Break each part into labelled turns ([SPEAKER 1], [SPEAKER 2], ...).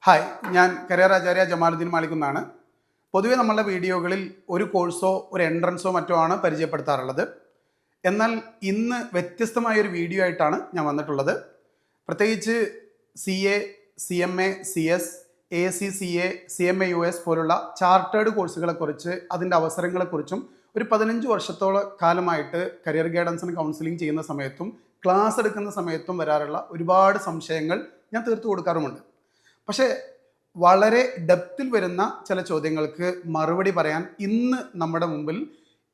[SPEAKER 1] Hi, ഞാൻ career ആചാര്യ ജമാലുദ്ദീൻ മാലിക്കുന്നാണ്. പൊതുവെ നമ്മളുടെ വീഡിയോകളിൽ ഒരു കോഴ്സോ ഒരു എൻട്രൻസോ മറ്റോ ആണ് പരിചയപ്പെടുത്താറുള്ളത്. എന്നാൽ ഇന്ന് വ്യത്യസ്തമായൊരു വീഡിയോ ആയിട്ടാണ് ഞാൻ വന്നിട്ടുള്ളത്. പ്രത്യേകിച്ച് CA, CMA, CS, ACCA, CMA US പോലുള്ള ചാർട്ടേഡ് കോഴ്സുകളെക്കുറിച്ച് അതിൻ്റെ അവസരങ്ങളെക്കുറിച്ചും ഒരു 15 വർഷത്തോളം കാലമായിട്ട് കരിയർ ഗൈഡൻസിന് കൗൺസിലിംഗ് ചെയ്യുന്ന സമയത്തും ക്ലാസ് എടുക്കുന്ന സമയത്തും വരാറുള്ള ഒരുപാട് സംശയങ്ങൾ ഞാൻ തീർത്തു കൊടുക്കാറുമുണ്ട്. പക്ഷേ വളരെ ഡെപ്തിൽ വരുന്ന ചില ചോദ്യങ്ങൾക്ക് മറുപടി പറയാൻ ഇന്ന് നമ്മുടെ മുമ്പിൽ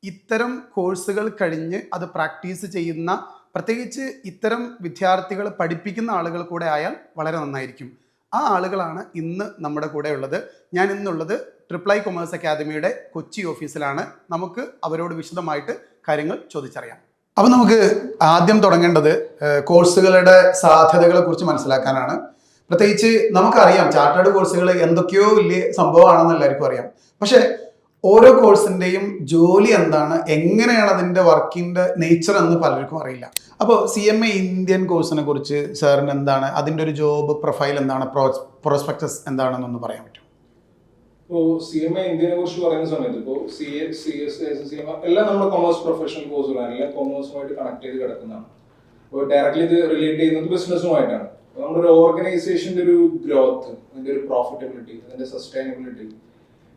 [SPEAKER 1] ഇത്തരം കോഴ്സുകൾ കഴിഞ്ഞ് അത് പ്രാക്ടീസ് ചെയ്യുന്ന, പ്രത്യേകിച്ച് ഇത്തരം വിദ്യാർത്ഥികൾ പഠിപ്പിക്കുന്ന ആളുകൾ കൂടെ ആയാൽ വളരെ നന്നായിരിക്കും. ആ ആളുകളാണ് ഇന്ന് നമ്മുടെ കൂടെ ഉള്ളത്. ഞാൻ ഇന്നുള്ളത് ട്രിപ്പിൾ ഐ കൊമേഴ്സ് അക്കാദമിയുടെ കൊച്ചി ഓഫീസിലാണ്. നമുക്ക് അവരോട് വിശദമായിട്ട് കാര്യങ്ങൾ ചോദിച്ചറിയാം. അപ്പോൾ നമുക്ക് ആദ്യം തുടങ്ങേണ്ടത് കോഴ്സുകളുടെ സാധ്യതകളെ കുറിച്ച് മനസ്സിലാക്കാനാണ്. പ്രത്യേകിച്ച് നമുക്കറിയാം ചാർട്ടേഡ് കോഴ്സുകൾ എന്തൊക്കെയോ വലിയ സംഭവമാണെന്ന് എല്ലാവർക്കും അറിയാം. പക്ഷേ ഓരോ കോഴ്സിൻ്റെയും ജോലി എന്താണ്, എങ്ങനെയാണ് അതിൻ്റെ വർക്കിൻ്റെ നേച്ചർ എന്ന് പലർക്കും അറിയില്ല. അപ്പോൾ CMA ഇന്ത്യൻ കോഴ്സിനെ കുറിച്ച് സാറിന് എന്താണ്, അതിൻ്റെ ഒരു ജോബ് പ്രൊഫൈൽ എന്താണ്, പ്രോസ്പെക്ടസ് എന്താണെന്നൊന്ന് പറയാൻ പറ്റും?
[SPEAKER 2] ഇപ്പോൾ CMA ഇന്ത്യനെ കുറിച്ച് പറയുന്ന സമയത്ത് ഇപ്പോൾ CA, CS, CMA എല്ലാം നമ്മുടെ കൊമേഴ്സ് പ്രൊഫഷണൽ കോഴ്സുകളാണ്. എല്ലാം കൊമേഴ്സുമായിട്ട് കണക്ട് ചെയ്ത് കിടക്കുന്നതാണ്. അപ്പോൾ ഡയറക്റ്റ്ലി ഇത് റിലേറ്റ് ചെയ്യുന്നത് ബിസിനസ്സുമായിട്ടാണ്. നമ്മുടെ ഒരു ഓർഗനൈസേഷന്റെ ഒരു ഗ്രോത്ത്, അതിന്റെ ഒരു പ്രോഫിറ്റബിലിറ്റി, അതിന്റെ സസ്റ്റൈനബിലിറ്റി,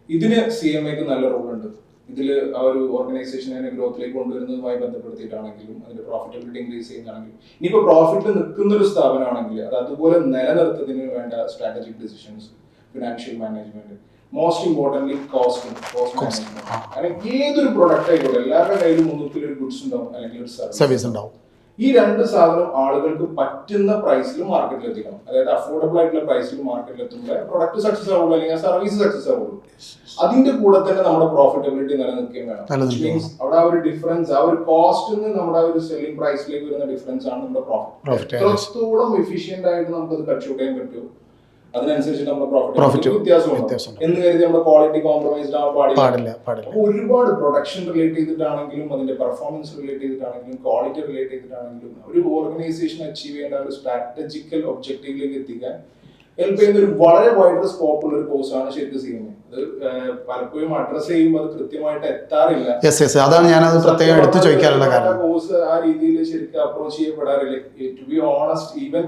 [SPEAKER 2] ഇതിന് CMAക്ക് നല്ല റോളുണ്ട്. ഇതിൽ ആ ഒരു ഓർഗനൈസേഷനെ ഗ്രോത്തിലേക്ക് കൊണ്ടുവരുന്നതുമായി ബന്ധപ്പെടുത്തിയിട്ടാണെങ്കിലും അതിന്റെ പ്രോഫിറ്റബിലിറ്റി ഇൻക്രീസ് ചെയ്യുന്നതാണെങ്കിലും, ഇനിയിപ്പോൾ പ്രോഫിറ്റിൽ നിൽക്കുന്ന ഒരു സ്ഥാപനമാണെങ്കിൽ അത് അതുപോലെ നിലനിർത്തുന്നതിന് വേണ്ട strategic decisions, financial management, most importantly cost management. കാരണം ഏതൊരു പ്രൊഡക്റ്റ് ആയിക്കോട്ടെ എല്ലാവരുടെ കയ്യിലും മുന്നിൽ ഒരു ഗുഡ്സ് ഉണ്ടാവും അല്ലെങ്കിൽ ഒരു സർവീസ് ഉണ്ടാവും. ഈ രണ്ട് സാധനം ആളുകൾക്ക് പറ്റുന്ന പ്രൈസിൽ മാർക്കറ്റിൽ എത്തിക്കണം. അതായത് അഫോർഡബിൾ ആയിട്ടുള്ള പ്രൈസിൽ മാർക്കറ്റിൽ എത്തുമ്പോൾ പ്രൊഡക്റ്റ് സക്സസ് ആവുള്ളൂ അല്ലെങ്കിൽ സർവീസ് സക്സസ് ആവുള്ളൂ. അതിന്റെ കൂടെ തന്നെ നമ്മുടെ പ്രോഫിറ്റബിലിറ്റി നിലനിൽക്കുകയും വേണം. മീൻസ് അവിടെ ആ ഒരു ഡിഫറൻസ്, ആ ഒരു കോസ്റ്റ് നമ്മുടെ ആ ഒരു സെല്ലിംഗ് പ്രൈസിലേക്ക് വരുന്ന ഡിഫറൻസ് ആണ് നമ്മുടെ പ്രോഫിറ്റ്. എത്രത്തോളം എഫിഷ്യന്റ് ആയിട്ട് നമുക്കത് കട്ട് ചെയ്യാൻ പറ്റുമോ അതിനനുസരിച്ച് നമ്മുടെ പ്രോഫിറ്റ് വ്യത്യാസമുണ്ട് എന്ന് കരുതി നമ്മുടെ ക്വാളിറ്റി കോംപ്രമൈസ്ഡ് ആവാൻ പാടില്ല. ഒരുപാട് പ്രൊഡക്ഷൻ റിലേറ്റ് ചെയ്തിട്ടാണെങ്കിലും അതിന്റെ പെർഫോമൻസ് റിലേറ്റ് ചെയ്തിട്ടാണെങ്കിലും ക്വാളിറ്റി റിലേറ്റ് ചെയ്തിട്ടാണെങ്കിലും ഒരു ഓർഗനൈസേഷൻ അച്ചീവ് ചെയ്യേണ്ട ഒരു സ്ട്രാറ്റജിക്കൽ ഒബ്ജക്റ്റീവിലേക്ക് എത്തിക്കാൻ ഹെൽപ്പ് ചെയ്യുന്ന ഒരു വളരെ വൈഡർ സ്കോപ്പ് ഉള്ള ഒരു കോഴ്സാണ് ശരിക്കും CMA. അത് പലപ്പോഴും അഡ്രസ് ചെയ്യുമ്പോൾ അത് കൃത്യമായിട്ട് എത്താറില്ല.
[SPEAKER 1] അതാണ് ഞാൻ അത് പ്രത്യേകം എടുത്തു ചോദിക്കാനുള്ള കാരണം.
[SPEAKER 2] കോഴ്സ് ആ രീതിയിൽ ശരിക്കും അപ്രോച്ച് ചെയ്യപ്പെടാറില്ല. ടു ബി ഓണസ്റ്റ്, ഈവൻ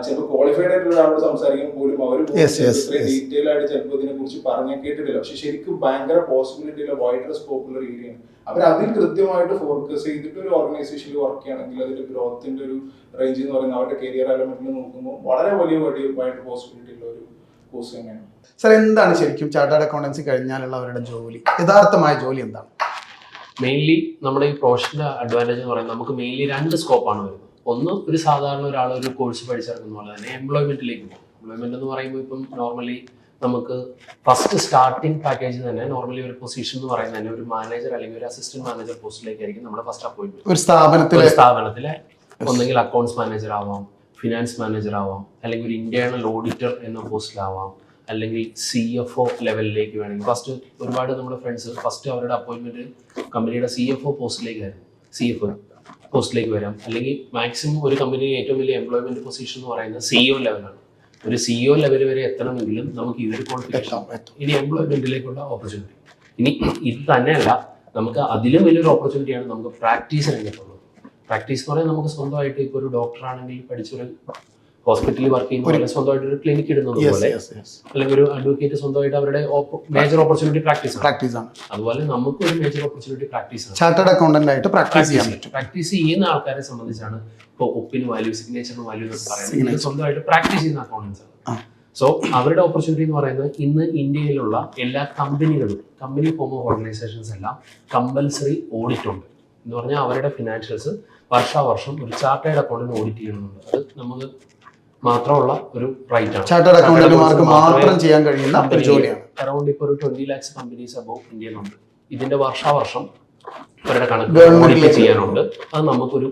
[SPEAKER 2] ചിലപ്പോൾ ക്വാളിഫൈഡ് ആയിട്ടുള്ള ഒരാളോട് സംസാരിക്കുമ്പോൾ പോലും അവർ ഡീറ്റെയിൽ ആയിട്ട് ചിലപ്പോൾ ഇതിനെ കുറിച്ച് പറഞ്ഞു കേട്ടിട്ടില്ല. പക്ഷെ ശരിക്കും ഭയങ്കര പോസിബിലിറ്റി ഉള്ള വൈഡർ സ്കോപ്പ് ഉള്ള ഒരു ഏരിയയാണ്. അവർ അതിൽ കൃത്യമായിട്ട് ഫോക്കസ് ചെയ്തിട്ട് ഒരു ഓർഗനൈസേഷനിൽ വർക്ക് ചെയ്യുകയാണെങ്കിൽ അതിന്റെ ഗ്രോത്തിന്റെ ഒരു റേഞ്ച് എന്ന് പറയുന്നത് അവരുടെ കരിയർ എലമെന്റിൽ നോക്കുമ്പോൾ വളരെ വലിയ വൈഡ് പോസിബിലിറ്റി ഉള്ള ഒരു കോഴ്സ് തന്നെയാണ്.
[SPEAKER 1] സാർ, എന്താണ് ശരിക്കും ചാർട്ടേഡ് അക്കൗണ്ടൻസി കഴിഞ്ഞാലുള്ള അവരുടെ ജോലി, യഥാർത്ഥമായ ജോലി എന്താണ്?
[SPEAKER 3] മെയിൻലി നമ്മുടെ ഈ പ്രൊഫഷണൽ അഡ്വാൻറ്റേജ് എന്ന് പറയുന്നത് നമുക്ക് മെയിൻലി 2 സ്കോപ്പാണ് വരുന്നത്. ഒന്ന്, ഒരു സാധാരണ ഒരാൾ ഒരു കോഴ്സ് പഠിച്ചിറക്കുന്ന പോലെ തന്നെ എംപ്ലോയ്മെന്റിലേക്ക് പോകും. എംപ്ലോയ്മെന്റ് എന്ന് പറയുമ്പോൾ ഇപ്പം നോർമലി നമുക്ക് ഫസ്റ്റ് സ്റ്റാർട്ടിംഗ് പാക്കേജ് തന്നെ നോർമലി ഒരു പൊസിഷൻ എന്ന് പറയുന്നത് തന്നെ ഒരു മാനേജർ അല്ലെങ്കിൽ ഒരു അസിസ്റ്റന്റ് മാനേജർ പോസ്റ്റിലേക്കായിരിക്കും നമ്മുടെ ഫസ്റ്റ് അപ്പോയിന്റ്മെന്റ്.
[SPEAKER 1] ഒരു സ്ഥാപനത്തിലെ
[SPEAKER 3] ഒന്നെങ്കിൽ അക്കൗണ്ട്സ് മാനേജർ ആവാം, ഫിനാൻസ് മാനേജർ ആവാം, അല്ലെങ്കിൽ ഒരു ഇന്റേണൽ ഓഡിറ്റർ എന്ന പോസ്റ്റിലാവാം, അല്ലെങ്കിൽ CFO ലെവലിലേക്ക് വേണമെങ്കിൽ. ഫസ്റ്റ് ഒരുപാട് നമ്മുടെ ഫ്രണ്ട്സ് ഫസ്റ്റ് അവരുടെ അപ്പോയിന്റ്മെന്റ് കമ്പനിയുടെ CFO പോസ്റ്റിലേക്കായിരുന്നു. CFO പോസ്റ്റിലേക്ക് വരാം. അല്ലെങ്കിൽ മാക്സിമം ഒരു കമ്പനിയിൽ ഏറ്റവും വലിയ എംപ്ലോയ്മെന്റ് പൊസിഷൻ എന്ന് പറയുന്നത് CEO ലെവലാണ്. ഒരു CEO ലെവൽ വരെ എത്തണമെങ്കിലും നമുക്ക് ഈ ഒരു ക്വാളിഫിക്കേഷൻ, ഇനി എംപ്ലോയ്മെന്റിലേക്കുള്ള ഓപ്പർച്യൂണിറ്റി. ഇനി ഇത് തന്നെയല്ല, നമുക്ക് അതിലും വലിയൊരു ഓപ്പർച്യൂണിറ്റിയാണ് നമുക്ക് പ്രാക്ടീസ് രംഗത്തുള്ളത്. പ്രാക്ടീസ് എന്ന് പറയാൻ നമുക്ക് സ്വന്തമായിട്ട് ഇപ്പോൾ ഒരു ഡോക്ടർ ആണെങ്കിൽ പഠിച്ചൊരു ഹോസ്പിറ്റലിൽ വർക്ക് ചെയ്യുന്ന പോലെ സ്വന്തമായിട്ട് ഒരു ക്ലിനിക്ക് ഇടുന്നത് പോലെ, അല്ലെങ്കിൽ ഒരു അഡ്വക്കേറ്റ് സ്വന്തമായിട്ട് അവരുടെ മേജർ ഓപ്പർച്യൂണിറ്റി പ്രാക്ടീസ് ആണ്. അതുപോലെ നമുക്ക് ഒരു മേജർ ഓപ്പർച്യൂണിറ്റി പ്രാക്ടീസ് ആണ്.
[SPEAKER 1] ചാർട്ടേഡ് അക്കൗണ്ടന്റ് ആയിട്ട് പ്രാക്ടീസ്
[SPEAKER 3] ചെയ്യുന്ന ആൾക്കാരെ സംബന്ധിച്ചാണ് ഇപ്പോൾ ഒപ്പിന് വാല്യൂ, സിഗ്നേച്ചറിന് വാല്യൂ എന്ന് പറയുന്നത് സ്വന്തമായിട്ട് പ്രാക്ടീസ് ചെയ്യുന്ന അക്കൗണ്ടൻസ് ആണ്. സോ അവരുടെ ഓപ്പർച്യൂണിറ്റി എന്ന് പറയുന്നത് ഇന്ന് ഇന്ത്യയിലുള്ള എല്ലാ കമ്പനികളും, കമ്പനി ഫോം ഓഫ് ഓർഗനൈസേഷൻസ് എല്ലാം കമ്പൽസറി ഓഡിറ്റ് ഉണ്ട് എന്ന് പറഞ്ഞാൽ അവരുടെ ഫിനാൻഷ്യൽസ് വർഷാവർഷം ഒരു ചാർട്ടേഡ് അക്കൗണ്ടിന് ഓഡിറ്റ് ചെയ്യണമെന്നുണ്ട്. അത് നമുക്ക് മാത്രമുള്ള ഒരു റൈറ്റ് ആണ്.
[SPEAKER 1] ചാർട്ടേഡ് അക്കൗണ്ടന്റുമാർക്ക് മാത്രം ചെയ്യാൻ കഴിയുന്ന ഒരു ജോലിയാണ്.
[SPEAKER 3] അറൗണ്ട് ഇപ്പോൾ ഒരു 20 lakhs കമ്പനീസ് അബോവ് ഇന്ത്യയിലുണ്ട്. ഇതിന്റെ വർഷാവർഷം അവരുടെ കണക്ക് ഓഡിറ്റ് ചെയ്യാനുണ്ട്. അത് നമുക്കൊരു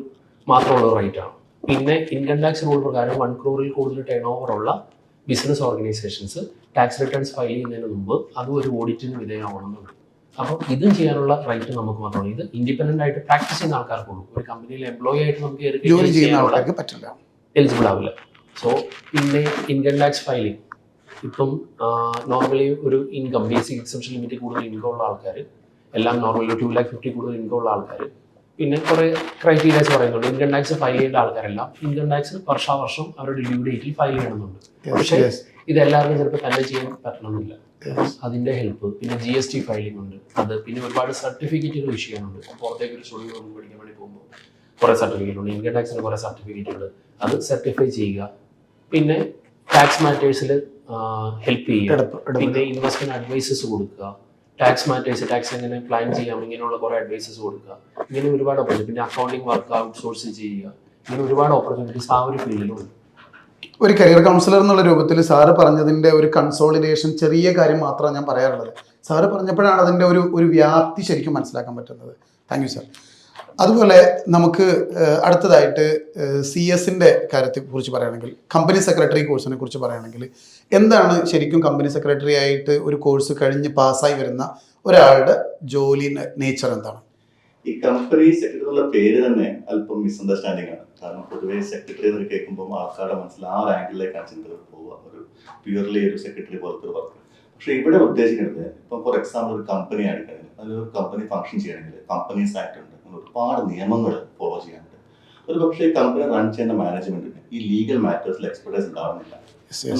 [SPEAKER 3] മാത്രമുള്ള റൈറ്റ് ആണ്. പിന്നെ ഇൻകം ടാക്സ് റൂൾ പ്രകാരം 1 crore കൂടുതൽ ടേൺ ഓവർ ഉള്ള business organisations tax returns file ചെയ്യുന്നതിന് മുമ്പ് അതും ഒരു ഓഡിറ്റിന് വിധേയമാവണമെന്നുണ്ട്. അപ്പോൾ ഇതും ചെയ്യാനുള്ള റൈറ്റ് നമുക്ക് മാത്രമാണ്. ഇത് ഇൻഡിപെൻഡന്റ് ആയിട്ട് പ്രാക്ടീസ് ചെയ്യുന്ന ആൾക്കാർക്കുള്ളൂ. ഒരു കമ്പനിയിൽ എംപ്ലോയി ആയിട്ട് നമുക്ക്
[SPEAKER 1] ജോലി ചെയ്യുന്ന ആൾക്കാർക്ക് പറ്റില്ല,
[SPEAKER 3] എലിജിബിൾ ആവില്ല. സോ പിന്നെ ഇൻകം ടാക്സ് ഫയലിംഗ് ഇപ്പം നോർമലി ഒരു ഇൻകം ബേസിക് എക്സംഷൻ ലിമിറ്റ് കൂടുതൽ ഇൻകം ഉള്ള ആൾക്കാർ, എല്ലാം നോർമലി 2,50,000 കൂടുതൽ ഇൻകം ഉള്ള ആൾക്കാർ, പിന്നെ കുറേ ക്രൈറ്റീരിയാസ് പറയുന്നുണ്ട്. ഇൻകം ടാക്സ് ഫയൽ ചെയ്യേണ്ട ആൾക്കാരെല്ലാം ഇൻകം ടാക്സ് വർഷാവർഷം അവരുടെ ഡ്യൂ ഡേറ്റിൽ ഫയൽ ചെയ്യണമെന്നുണ്ട്. പക്ഷേ ഇതെല്ലാവർക്കും ചിലപ്പോൾ തന്നെ ചെയ്യാൻ പറ്റണമെന്നില്ല. അതിൻ്റെ ഹെൽപ്പ്, പിന്നെ GST ഫയലിംഗ് ഉണ്ട്, അത് പിന്നെ ഒരുപാട് സർട്ടിഫിക്കറ്റുകൾ ഇഷ്യൂ ചെയ്യാനുണ്ട്. പുറത്തേക്ക് ഒരു സ്റ്റുഡിയോ പഠിക്കാൻ വേണ്ടി പോകുമ്പോൾ കുറേ സർട്ടിഫിക്കറ്റ് ഉണ്ട്, ഇൻകം ടാക്സിന് കുറേ സർട്ടിഫിക്കറ്റ് ഉണ്ട്, അത് സർട്ടിഫൈ ചെയ്യുക. പിന്നെ ടാക്സ് മാറ്റേഴ്സിൽ ഹെൽപ്പ് ചെയ്യുക, പിന്നെ ഇൻവെസ്റ്റ്മെന്റ് അഡ്വൈസസ് കൊടുക്കുക, ടാക്സ് മാറ്റേഴ്സ് ടാക്സ് എങ്ങനെ പ്ലാൻ ചെയ്യാം ഇങ്ങനെയുള്ള കുറേ അഡ്വൈസസ് കൊടുക്കുക. ഇങ്ങനെ ഒരുപാട് ഓപ്പർച്യൂണിറ്റി, പിന്നെ അക്കൗണ്ടിങ് വർക്ക് ഔട്ട്സോഴ്സ് ചെയ്യുക, ഇങ്ങനെ ഒരുപാട് ഓപ്പർച്യൂണിറ്റീസ് ആ ഒരു ഫീൽഡിലുണ്ട്.
[SPEAKER 1] ഒരു കരിയർ കൗൺസിലർ എന്നുള്ള രൂപത്തിൽ സാറ് പറഞ്ഞതിൻ്റെ ഒരു കൺസോളിഡേഷൻ, ചെറിയ കാര്യം മാത്രമാണ് ഞാൻ പറയാറുള്ളത്. സാറ് പറഞ്ഞപ്പോഴാണ് അതിൻ്റെ ഒരു വ്യാപ്തി ശരിക്കും മനസ്സിലാക്കാൻ പറ്റുന്നത്. Thank you sir. അതുപോലെ നമുക്ക് അടുത്തതായിട്ട് CS-ന്റെ കാര്യത്തെ കുറിച്ച് പറയുകയാണെങ്കിൽ, കമ്പനി സെക്രട്ടറി കോഴ്സിനെ കുറിച്ച് പറയുകയാണെങ്കിൽ, എന്താണ് ശരിക്കും കമ്പനി സെക്രട്ടറി ആയിട്ട് ഒരു കോഴ്സ് കഴിഞ്ഞ് പാസ്സായി വരുന്ന ഒരാളുടെ ജോലി നേച്ചർ എന്താണ്?
[SPEAKER 4] ഈ കമ്പനി സെക്രട്ടറി എന്നുള്ള പേര് തന്നെ അല്പം മിസ്അണ്ടർസ്റ്റാൻഡിംഗ് ആണ്. കാരണം പൊതുവേ സെക്രട്ടറി എന്ന് കേൾക്കുമ്പോൾ ആൾക്കാരുടെ മനസ്സിൽ ആ ഒരു ആംഗിളിലേക്കാണ് ചിന്തകൾ പോവുക, ഒരു പ്യൂർലി ഒരു സെക്രട്ടറി പോലത്തെ ഒരു വർക്ക്. പക്ഷെ ഇവിടെ ഉദ്ദേശിക്കുന്നത്, ഇപ്പം ഫോർ എക്സാമ്പിൾ ഒരു കമ്പനി ആയിരിക്കണമെങ്കിൽ, അതൊരു കമ്പനി ഫംഗ്ഷൻ ചെയ്യണമെങ്കിൽ കമ്പനീസ് ആക്ട് ഉണ്ട്, ഒരുപാട് നിയമങ്ങൾ ഫോളോ ചെയ്യാനുണ്ട്. ഒരു പക്ഷേ കമ്പനി റൺ ചെയ്യുന്ന മാനേജ്മെന്റിന് ഈ ലീഗൽ മാറ്റേഴ്സിൽ എക്സ്പെർട്ടൈസ് ഉണ്ടാവുന്നില്ല.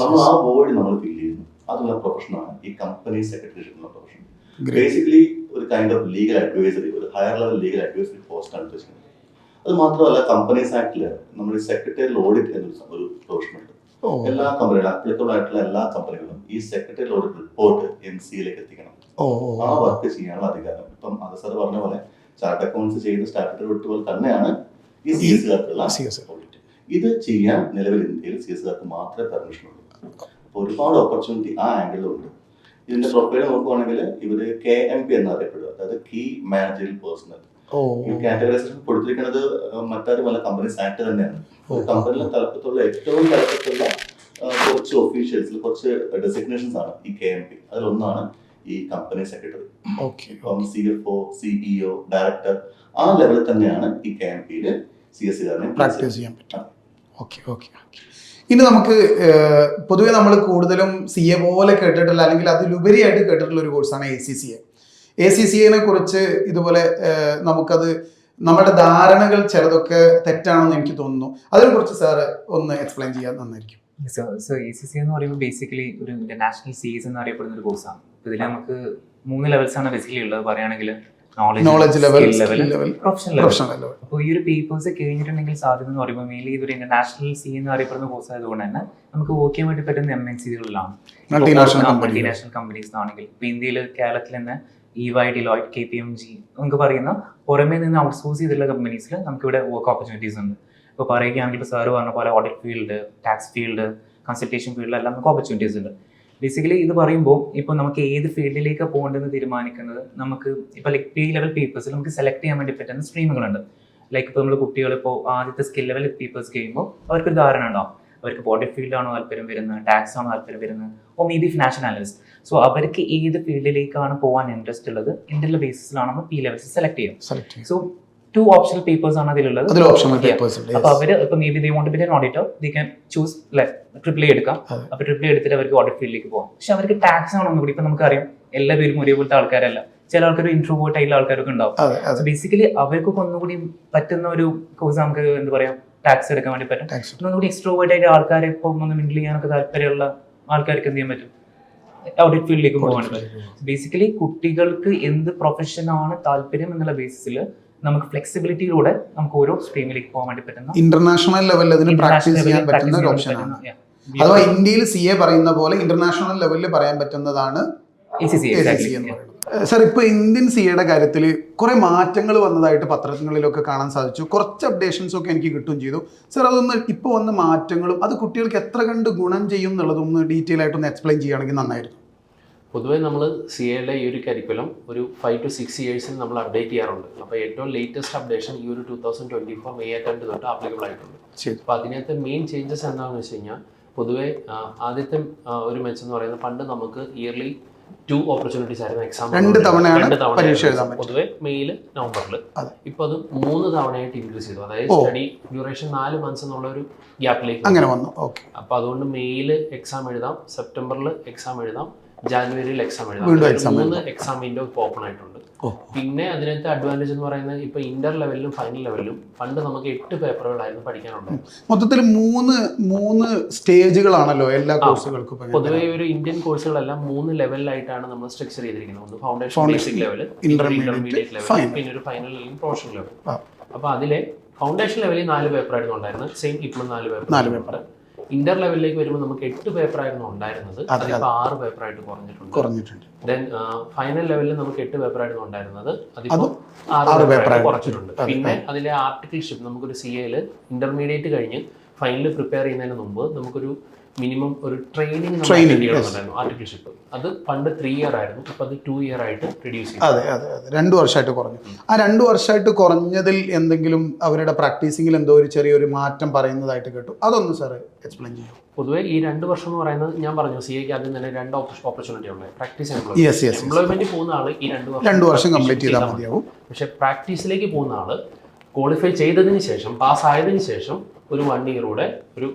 [SPEAKER 4] നമ്മൾ ആ ബോർഡ് നമ്മൾ ഫീൽ ചെയ്യുന്നു. അതുള്ള പ്രൊഫഷനാണ് ഈ കമ്പനി സെക്രട്ടറിഷിപ്പ് എന്ന പ്രൊഫഷൻ. ബേസിക്കലി ഒരു കൈൻഡ് ഓഫ് ലീഗൽ അഡ്വൈസറി, ഒരു ഹയർ ലെവൽ ലീഗൽ അഡ്വൈസറി പോസ്റ്റാണ് ഉദ്ദേശിക്കുന്നത്. അത് മാത്രമല്ല കമ്പനീസ് ആക്ടില് നമ്മുടെ സെക്രട്ടറിയൽ ഓഡിറ്റ് എന്നൊരു പ്രൊഫഷൻ ഉണ്ട്. എല്ലാ കമ്പനികളും അപ്ലിക്കബിൾ ആയിട്ടുള്ള എല്ലാ കമ്പനികളും ഈ സെക്രട്ടറിയൽ ഓഡിറ്റ് റിപ്പോർട്ട് MCA-ലേക്ക് എത്തിക്കണം. ആ വർക്ക് ചെയ്യാനുള്ള അധികാരം ഇപ്പം അത് സാർ പറഞ്ഞ പോലെ ചാർട്ട് അക്കൗണ്ട്സ് ചെയ്ത് സ്റ്റാറ്റ്യൂട്ടറി ഓഡിറ്റ് പോലെ തന്നെയാണ് ഈ CS-കാർക്കുള്ള ഓഡിറ്റ്. ഇത് ചെയ്യാൻ നിലവിൽ ഇന്ത്യയിൽ CS-കാർക്ക് മാത്രമേ പെർമിഷൻ ഉള്ളൂ. അപ്പോൾ ഒരുപാട് ഓപ്പർച്യൂണിറ്റി ആ ആംഗിളിലുണ്ട്. ഇതിന്റെ പ്രൊഫൈൽ നോക്കുവാണെങ്കിൽ ഇവര് KMP എന്നറിയപ്പെടുക, അതായത് കീ മാനേജറിയൽ പേഴ്സണൽ. ഈ കാറ്റഗറൈസേഷൻ കൊടുത്തിരിക്കുന്നത് മറ്റാരുമല്ല കമ്പനീസ് ആക്ട് തന്നെയാണ്. കമ്പനിയിലെ തലപ്പത്തുള്ള ഏറ്റവും തലപ്പത്തുള്ള കുറച്ച് ഒഫീഷ്യൽസിൽ കുറച്ച് ഡെസിഗ്നേഷൻസ് ആണ് ഈ KMP. അതിലൊന്നാണ് ഈ company secretary. CFO, CEO, director, ആ ലെവലിൽ തന്നെയാണ് ഈ KMP-യിൽ CS-കാരനെ പ്രാക്ടീസ് ചെയ്യാൻ പറ്റും.
[SPEAKER 1] ഇനി നമുക്ക് പൊതുവെ നമ്മൾ കൂടുതലും CA പോലെ കേട്ടിട്ടുള്ള, അല്ലെങ്കിൽ അതിലുപരിയായിട്ട് കേട്ടിട്ടുള്ള ഒരു കോഴ്സാണ് ACCA. ACCA-നെ കുറിച്ച് ഇതുപോലെ നമുക്കത് നമ്മുടെ ധാരണകൾ ചിലതൊക്കെ തെറ്റാണെന്ന് എനിക്ക് തോന്നുന്നു. അതിനെക്കുറിച്ച് സാറ് ഒന്ന് എക്സ്പ്ലെയിൻ ചെയ്യാൻ നന്നായിരിക്കും.
[SPEAKER 5] സോ ACCA എന്ന് പറയുമ്പോൾ ബേസിക്കലി ഒരു ഇന്റർനാഷണൽ CS എന്നറിയപ്പെടുന്ന ഒരു കോഴ്സാണ്. ഇതിൽ നമുക്ക് 3 ലെവൽസാണ് ബേസിക്കലി ഉള്ളത്. പറയുകയാണെങ്കിൽ നോളജ് ലെവൽ, പ്രൊഫഷണൽ ലെവൽ. അപ്പോൾ ഈ ഒരു പേപ്പേഴ്സ് കഴിഞ്ഞിട്ടുണ്ടെങ്കിൽ സാധ്യത എന്ന് പറയുമ്പോൾ മെയിൻലി ഇതൊരു ഇന്റർനാഷണൽ CA എന്ന് അറിയപ്പെടുന്ന കോഴ്സ് ആയതുകൊണ്ട് തന്നെ നമുക്ക് വർക്ക് ചെയ്യാൻ വേണ്ടി പറ്റുന്ന MNC-കളിലാണ്, മൾട്ടിനാഷണൽ കമ്പനീസ് ആണെങ്കിൽ. ഇപ്പോൾ ഇന്ത്യയിൽ കേരളത്തിൽ തന്നെ EY, Deloitte, KPMG നമുക്ക് പറയുന്ന പുറമേ നിന്ന് ഔട്ട്സോഴ്സ് ചെയ്തിട്ടുള്ള കമ്പനീസിൽ നമുക്കിവിടെ വർക്ക് ഓപ്പർച്യൂണിറ്റീസ് ഉണ്ട്. ഇപ്പോൾ പറയുകയാണെങ്കിൽ ഇപ്പോൾ സാറ് പറഞ്ഞ പോലെ audit field, tax field, consultation ഫീൽഡിലെല്ലാം നമുക്ക് ഓപ്പർച്യൂണിറ്റീസ് ഉണ്ട്. ബേസിക്കലി ഇത് പറയുമ്പോൾ ഇപ്പോൾ നമുക്ക് ഏത് ഫീൽഡിലേക്ക് പോകേണ്ടതെന്ന് തീരുമാനിക്കുന്നത് നമുക്ക് ഇപ്പോൾ ലൈക്ക് P-level പേപ്പേഴ്സിൽ നമുക്ക് സെലക്ട് ചെയ്യാൻ വേണ്ടി പറ്റുന്ന സ്ട്രീമുകളുണ്ട്. ലൈക്ക് ഇപ്പോൾ നമ്മൾ കുട്ടികൾ ഇപ്പോൾ ആദ്യത്തെ സ്കിൽ ലെവൽ പേപ്പേഴ്സ് കഴിയുമ്പോൾ അവർക്കൊരു ധാരണ ഉണ്ടാവും, അവർക്ക് ഓഡിറ്റ് ഫീൽഡാണോ താല്പര്യം വരുന്നത്, ടാക്സ് ആണോ താല്പര്യം വരുന്നത്, or maybe financial analyst. So അവർക്ക് ഏത് ഫീൽഡിലേക്കാണ് പോകാൻ ഇൻട്രസ്റ്റ് ഉള്ളത് എന്നുള്ള ബേസിസിലാണ് നമ്മൾ P-levels സെലക്ട് ചെയ്യുക. സോ 2 ഓപ്ഷണൽ പേപ്പേഴ്സ് ആണ് അതിലുള്ളത്. അപ്പൊ അവര് ഇപ്പൊ may be they want to be an auditor, they can choose triple എടുക്കാം. അപ്പൊ ട്രിപ്പിൾ എടുത്തിട്ട് അവർക്ക് ഓഡിറ്റ് ഫീൽഡിലേക്ക് പോകാം. പക്ഷെ അവർക്ക് ടാക്സ് ആണോ ഒന്നുകൂടി. ഇപ്പൊ നമുക്കറിയാം എല്ലാവരും ഒരേപോലത്തെ ആൾക്കാരല്ല, ചില ആൾക്കാർ ഇൻട്രോവേർട്ട് ആയിട്ടുള്ള ആൾക്കാരൊക്കെ ഉണ്ടാവും. സോ ബേസിക്കലി അവർക്കൊക്കെ ഒന്നുകൂടി പറ്റുന്ന ഒരു കോഴ്സ് നമുക്ക് എന്താ പറയാ ടാക്സ് എടുക്കാൻ വേണ്ടി പറ്റും. ഒന്നുകൂടി എക്സ്ട്രോവേർട്ട് ആയിട്ട് ആൾക്കാരെ ഇപ്പൊ ഒന്ന് മിങ്കിൾ ചെയ്യാനൊക്കെ താല്പര്യമുള്ള ആൾക്കാർക്ക് എന്ത് ചെയ്യാൻ പറ്റും, ഓഡിറ്റ് ഫീൽഡിലേക്ക് പോകാൻ പറ്റും. ബേസിക്കലി കുട്ടികൾക്ക് എന്ത് പ്രൊഫഷനാണ് താല്പര്യം എന്നുള്ള ബേസിസിൽ നമുക്ക് ഫ്ലെക്സിബിലിറ്റിയിലൂടെ നമുക്ക് ഓരോ സ്ട്രീമിലേക്ക് പോകാൻ വേണ്ടി പറ്റുന്ന
[SPEAKER 1] ഇന്റർനാഷണൽ ലെവലിൽ അതിന് പ്രാക്ടീസ് ചെയ്യാൻ പറ്റുന്ന ഒരു ഓപ്ഷനാണ്. അഥവാ ഇന്ത്യയിൽ CA പറയുന്ന പോലെ ഇന്റർനാഷണൽ ലെവലിൽ പറയാൻ പറ്റുന്നതാണ് ACCA എന്ന് പറയുന്നത്. സർ, ഇപ്പോൾ ഇന്ത്യൻ CA-യുടെ കാര്യത്തിൽ കുറേ മാറ്റങ്ങൾ വന്നതായിട്ട് പത്രങ്ങളിലൊക്കെ കാണാൻ സാധിച്ചു. കുറച്ച് അപ്ഡേഷൻസ് ഒക്കെ എനിക്ക് കിട്ടുകയും ചെയ്തു. സർ, അതൊന്ന് ഇപ്പോൾ വന്ന മാറ്റങ്ങളും അത് കുട്ടികൾക്ക് എത്ര കണ്ട് ഗുണം ചെയ്യും എന്നുള്ളതൊന്ന് ഡീറ്റെയിൽ ആയിട്ടൊന്ന് എക്സ്പ്ലെയിൻ ചെയ്യുകയാണെങ്കിൽ നന്നായിരുന്നു.
[SPEAKER 3] പൊതുവേ നമ്മൾ CA-യുടെ ഈ ഒരു കരിക്കുലം ഒരു 5 to 6 ഇയേഴ്സിൽ നമ്മൾ അപ്ഡേറ്റ് ചെയ്യാറുണ്ട്. അപ്പോൾ ഏറ്റവും ലേറ്റസ്റ്റ് അപ്ഡേഷൻ ഈ ഒരു 2024 May 2 തൊട്ട് ആപ്ലിക്കബിൾ ആയിട്ടുണ്ട്. അപ്പോൾ അതിനകത്ത് മെയിൻ ചേഞ്ചസ് എന്താണെന്ന് വെച്ച് കഴിഞ്ഞാൽ, പൊതുവേ ആദ്യത്തെ ഒരു മെച്ചം എന്ന് പറയുന്നത്, പണ്ട് നമുക്ക് ഇയർലി 2 ഓപ്പർച്യൂണിറ്റീസ് ആയിരുന്നു എക്സാം.
[SPEAKER 1] 2 തവണയാണ് പരീക്ഷ എഴുതാൻ പറ്റും.
[SPEAKER 3] പൊതുവെ മെയില് നവംബറിൽ. ഇപ്പൊ അത് 3 തവണയായിട്ട് ഇൻക്രീസ് ചെയ്തു. അതായത് സ്റ്റഡി ഡ്യൂറേഷൻ 4 months എന്നുള്ള ഒരു ഗ്യാപ്പിലേക്ക്
[SPEAKER 1] അങ്ങനെ വന്നു. ഓക്കെ.
[SPEAKER 3] അപ്പൊ അതുകൊണ്ട് മെയില് എക്സാം എഴുതാം, സെപ്റ്റംബറിൽ എക്സാം എഴുതാം, ജാനുവരിയിൽ എക്സാം എഴുതാം. 3 എക്സാം വിൻഡോ ഓപ്പൺ ആയിട്ടുണ്ട്. പിന്നെ അതിനകത്ത് അഡ്വാൻറ്റേജ് എന്ന് പറയുന്നത് ഇപ്പൊ ഇന്റർ ലെവലിലും ഫൈനൽ ലെവലിലും പണ്ട് നമുക്ക് 8 പേപ്പറുകളായിരുന്നു പഠിക്കാനുള്ളത്.
[SPEAKER 1] മൊത്തത്തിൽ 3 സ്റ്റേജുകളാണല്ലോ എല്ലാ കോഴ്സുകൾക്കും.
[SPEAKER 3] പൊതുവെ ഒരു ഇന്ത്യൻ കോഴ്സുകളെല്ലാം 3 ലെവലിലായിട്ടാണ് നമ്മൾ സ്ട്രക്ചർ ചെയ്തിരിക്കുന്നത്. ഒന്ന് foundation, basic level, intermediate level, പിന്നെ ഒരു ഫൈനൽ അല്ലെങ്കിൽ പ്രൊഫഷണൽ ലെവൽ. അപ്പൊ അതിലെ ഫൗണ്ടേഷൻ ലെവലിൽ 4 പേപ്പറായിരുന്നു ഉണ്ടായിരുന്നത്. സെയിം ഇപ്പോഴും 4 പേപ്പർ. ഇന്റർ ലെവലിലേക്ക് വരുമ്പോൾ നമുക്ക് 8 പേപ്പറായിരുന്നു ഉണ്ടായിരുന്നത്. അതിപ്പോൾ 6 പേപ്പറായിട്ട് കുറഞ്ഞിട്ടുണ്ട്. ദെൻ ഫൈനൽ ലെവലിൽ നമുക്ക് 8 പേപ്പറായിരുന്നു ഉണ്ടായിരുന്നത്. അതിപ്പോൾ 6 പേപ്പറായിട്ട് കുറച്ചിട്ടുണ്ട്. പിന്നെ അതിലെ ആർട്ടിക്കിൾഷിപ്പ് നമുക്കൊരു CA ഇന്റർമീഡിയറ്റ് കഴിഞ്ഞ് ഫൈനൽ പ്രിപ്പയർ ചെയ്യുന്നതിന് മുമ്പ് നമുക്കൊരു മിനിമം ഒരു ട്രെയിനിങ് ഉണ്ടായിരുന്നു ആർട്ടിക്കിൾഷിപ്പ്. അത് പണ്ട് 3 year ആയിരുന്നു, ഇപ്പൊ അത് 2 year ആയിട്ട് റിഡ്യൂസ് ചെയ്തു.
[SPEAKER 1] അതെ, 2 വർഷമായിട്ട് കുറഞ്ഞു. ആ 2 വർഷമായിട്ട് കുറഞ്ഞതിൽ എന്തെങ്കിലും അവരുടെ പ്രാക്ടീസിംഗിൽ എന്തോ ഒരു ചെറിയൊരു മാറ്റം പറയുന്നതായിട്ട് കേട്ടു. അതൊന്ന് സാർ എക്സ്പ്ലെയിൻ ചെയ്യും.
[SPEAKER 3] പൊതുവെ ഈ 2 വർഷം എന്ന് പറയുന്നത് ഞാൻ പറഞ്ഞു CAക്ക് ആദ്യം തന്നെ 2 ഓപ്പർച്യൂണിറ്റി ഉണ്ട്. പ്രാക്ടീസ് എംപ്ലോയ്മെന്റ് പോകുന്ന ആള് ഈ 2 വർഷം കംപ്ലീറ്റ് ചെയ്താൽ മതിയാവും. പക്ഷെ പ്രാക്ടീസിലേക്ക് പോകുന്ന ആള് ക്വാളിഫൈ ചെയ്തതിന് ശേഷം, പാസ്സായതിനു ശേഷം ഒരു 1 year കൂടെ ഒരു